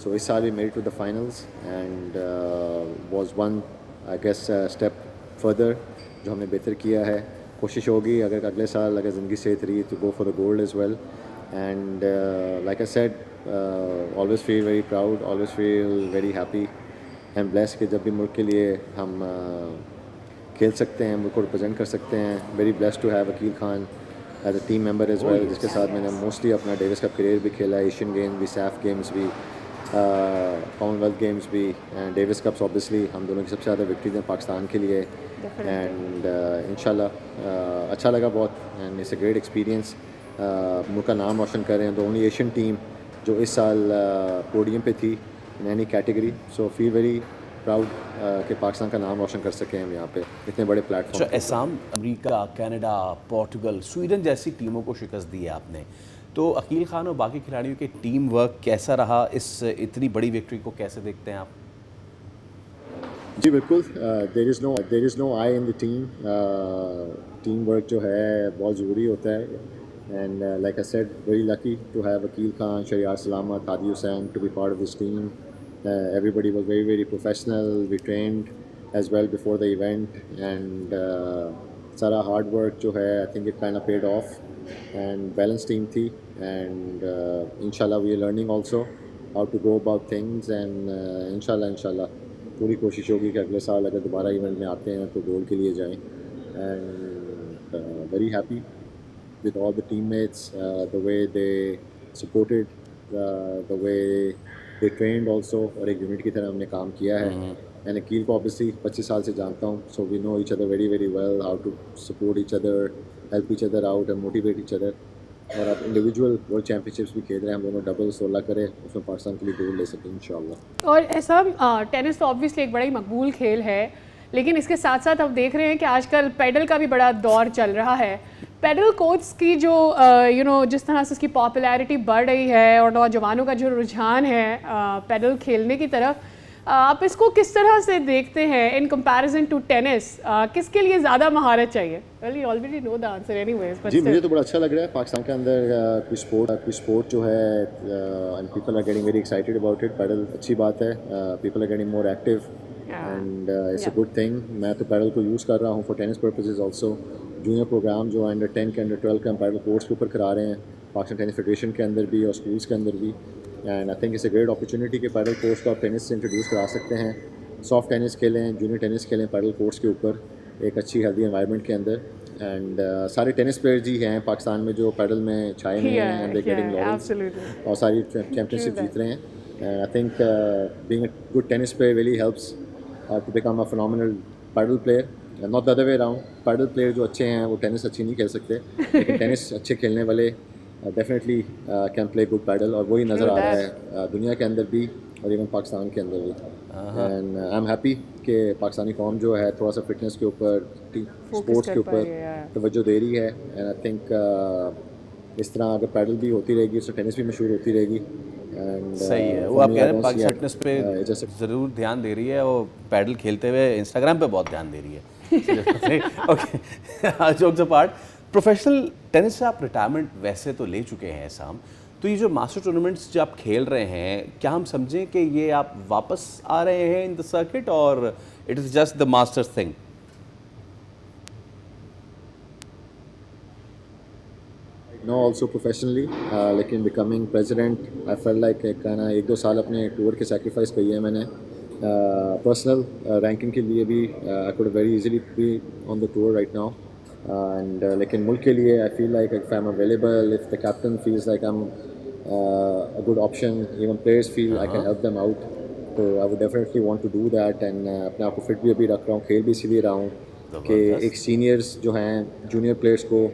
So اس سال we made to the finals and was one I guess step further جو ہم نے بہتر کیا ہے. کوشش ہوگی اگر اگلے سال اگر زندگی صحت رہی تو go for the gold as well. And like I said, always feel very proud, always feel very happy and blessed کہ جب بھی ملک کے لیے ہم کھیل سکتے ہیں, ملک کو ریپرزینٹ کر سکتے ہیں. very blessed to have Aqeel Khan as a team member as well, جس کے ساتھ میں نے موسٹلی اپنا ڈیوس کپ کریئر بھی کھیلا, ایشین گیمز بھی, سیف گیمز بھی. کامن ویلتھ گیمز بھی اینڈ ڈیوس کپس آبویسلی ہم دونوں کی سب سے زیادہ وکٹریز ہیں پاکستان کے لیے اینڈ انشاءاللہ اچھا لگا بہت and it's a great experience. ملک کا نام روشن کر رہے ہیں, the only ایشین ٹیم جو اس سال پوڈیم پہ تھی in any category, so feel very proud کہ پاکستان کا نام روشن کر سکے ہم یہاں پہ اتنے بڑے پلیٹ فارم. اسام, امریکہ, کینیڈا, پورٹگل, سویڈن جیسی ٹیموں کو شکست دی ہے آپ نے, تو عقیل خان اور باقی کھلاڑیوں کے ٹیم ورک کیسا رہا, اس اتنی بڑی وکٹری کو کیسے دیکھتے ہیں آپ؟ جی بالکل, there is no I in the team. Team work جو ہے بہت ضروری ہوتا ہے and like I said very lucky to have Aqeel Khan, Shahryar Salamat, Hadi Hussain to be part of this team. Everybody was very very professional. We trained as well before the event and سارا hard work جو ہے I think it kind of paid off and balanced team تھی and inshallah we are learning also how to go about things and inshallah پوری کوشش ہوگی کہ اگلے سال اگر دوبارہ ایونٹ میں آتے ہیں تو گول کے لیے جائیں. and very happy with all the teammates, the way they supported, the way they trained also, اور ایک یونٹ کی طرح ہم نے کام کیا ہے. اینڈ عقیل کو obviously 25 سال سے جانتا ہوں, so we know each other very very well, how to support each other, help each other out and motivate each other. اور اب انڈیویجول ورلڈ چیمپئن شپس بھی کھیل رہے ہیں ہم دونوں ڈبلس, اللہ کرے اس میں پاکستان کے لیے گول لے سکیں انشاءاللہ. اور ایسا ٹینس تو آبویسلی ایک بڑا ہی مقبول کھیل ہے, لیکن اس کے ساتھ ساتھ اب دیکھ رہے ہیں کہ آج کل پیڈل کا بھی بڑا دور چل رہا ہے. پیڈل کوچز کی جو جس طرح سے اس کی پاپولیرٹی بڑھ رہی ہے اور نوجوانوں کا جو رجحان ہے پیڈل کھیلنے کی طرف, آپ اس کو کس طرح سے دیکھتے ہیں ان کمپیریزن ٹو ٹینس؟ کس کے لیے زیادہ مہارت چاہیے؟ Well you already know the answer anyways ویز, بٹ جی مجھے تو بڑا اچھا لگ رہا ہے پاکستان کے اندر کوئی اسپورٹ جو ہے and people are getting very excited about it. Padel اچھی بات ہے, people are getting more active and it's a good thing. میں تو پیڈل کو یوز کر رہا ہوں for tennis purposes also. Junior program جو انڈر 10 کے انڈر 12 کے ہم پیڈل کورس کے اوپر کرا رہے ہیں پاکستان ٹینس فیڈریشن کے اندر بھی اور اسکولس کے اندر بھی. And I think it's a great opportunity کہ پیڈل کورس کو آپ ٹینس سے انٹروڈیوس کرا سکتے ہیں. سافٹ ٹینس کھیلیں, جونیئر ٹینس کھیلیں پیڈل کورس کے اوپر ایک اچھی ہیلدی انوائرمنٹ کے اندر. اینڈ سارے ٹینس پلیئر جی ہیں پاکستان میں جو پیڈل میں چھائے ہوئے ہیں اینڈ دے گیٹنگ لارلز اور ساری چیمپئن شپ جیت رہے ہیں. And I think being a good tennis player really helps to become a phenomenal padel player, not the other way around. Padel player جو اچھے ہیں وہ ٹینس اچھی نہیں کھیل سکتے, لیکن ٹینس اچھے کھیلنے والے definitely can play good padel, اور وہی نظر آ رہا ہے دنیا کے اندر بھی اور ایون پاکستان کے اندر بھی. اینڈ آئی ایم ہیپی کہ پاکستانی قوم جو ہے تھوڑا سا فٹنس کے اوپر, اسپورٹس کے اوپر توجہ دے رہی ہے. اینڈ آئی تھنک اس طرح اگر پیڈل بھی ہوتی رہے گی تو ٹینس بھی مشہور ہوتی رہے گی. صحیح ہے, وہ آپ کہہ رہے ہیں پاکستان فٹنس پہ ضرور دھیان دے رہی ہے, اور پیڈل کھیلتے ہوئے انسٹاگرام پہ بہت دھیان دے رہی ہے. Okay, jokes apart, professional tennis سے آپ ریٹائرمنٹ ویسے تو لے چکے ہیں اسام, تو یہ جو ماسٹر ٹورنامنٹس جو آپ کھیل رہے ہیں, کیا ہم سمجھیں کہ یہ آپ واپس آ رہے ہیں ان دا سرکٹ, اور it is just the masters thing? No also professionally, لیکن becoming president I feel like کہنا 1-2 سال اپنے ٹور کے سیکریفائس کیے ہیں میں نے. پرسنل رینکنگ کے لیے بھی I could very easily be on the tour right now, and لیکن ملک کے لیے I feel like if I'm available, if the captain feels like I'm a good option, even players feel I can help them out, تو I would definitely want to do that. And اپنے آپ کو fit بھی ابھی رکھ رہا ہوں, کھیل بھی اسی لیے رہا ہوں کہ ایک سینئرز جو ہیں جونیئر پلیئرس کو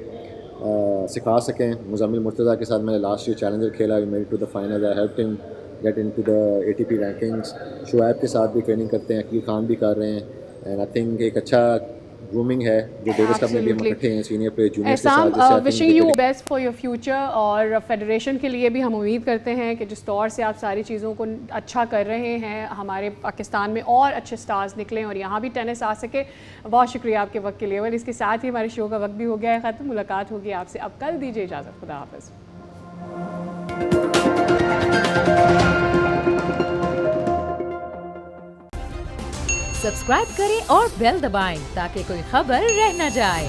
سکھا سکیں. مزمل مرتضیٰ کے ساتھ میں نے لاسٹ ایئر چیلنجر کھیلا, we made to the final, I help ہم get into the ATP rankings. Shoaib کے ساتھ بھی ٹریننگ کرتے ہیں, عقیل خان بھی کر رہے ہیں, اینڈ آئی تھنک ایک اچھا گرومنگ ہے جو ڈیوس کپ میں بھی ہم اکٹھے ہیں سینئر پلیئر جونیئر کے ساتھ. Wishing you best for your future, اور فیڈریشن کے لیے بھی ہم امید کرتے ہیں کہ جس طور سے آپ ساری چیزوں کو اچھا کر رہے ہیں, ہمارے پاکستان میں اور اچھے سٹارز نکلیں اور یہاں بھی ٹینس آ سکے. بہت شکریہ آپ کے وقت کے لیے. اور اس کے ساتھ ہی ہمارے شو کا وقت بھی ہو گیا ہے ختم. ملاقات ہوگی آپ سے, اب کل دیجیے اجازت, خدا حافظ. سبسکرائب کریں اور بیل دبائیں تاکہ کوئی خبر رہ نہ جائے.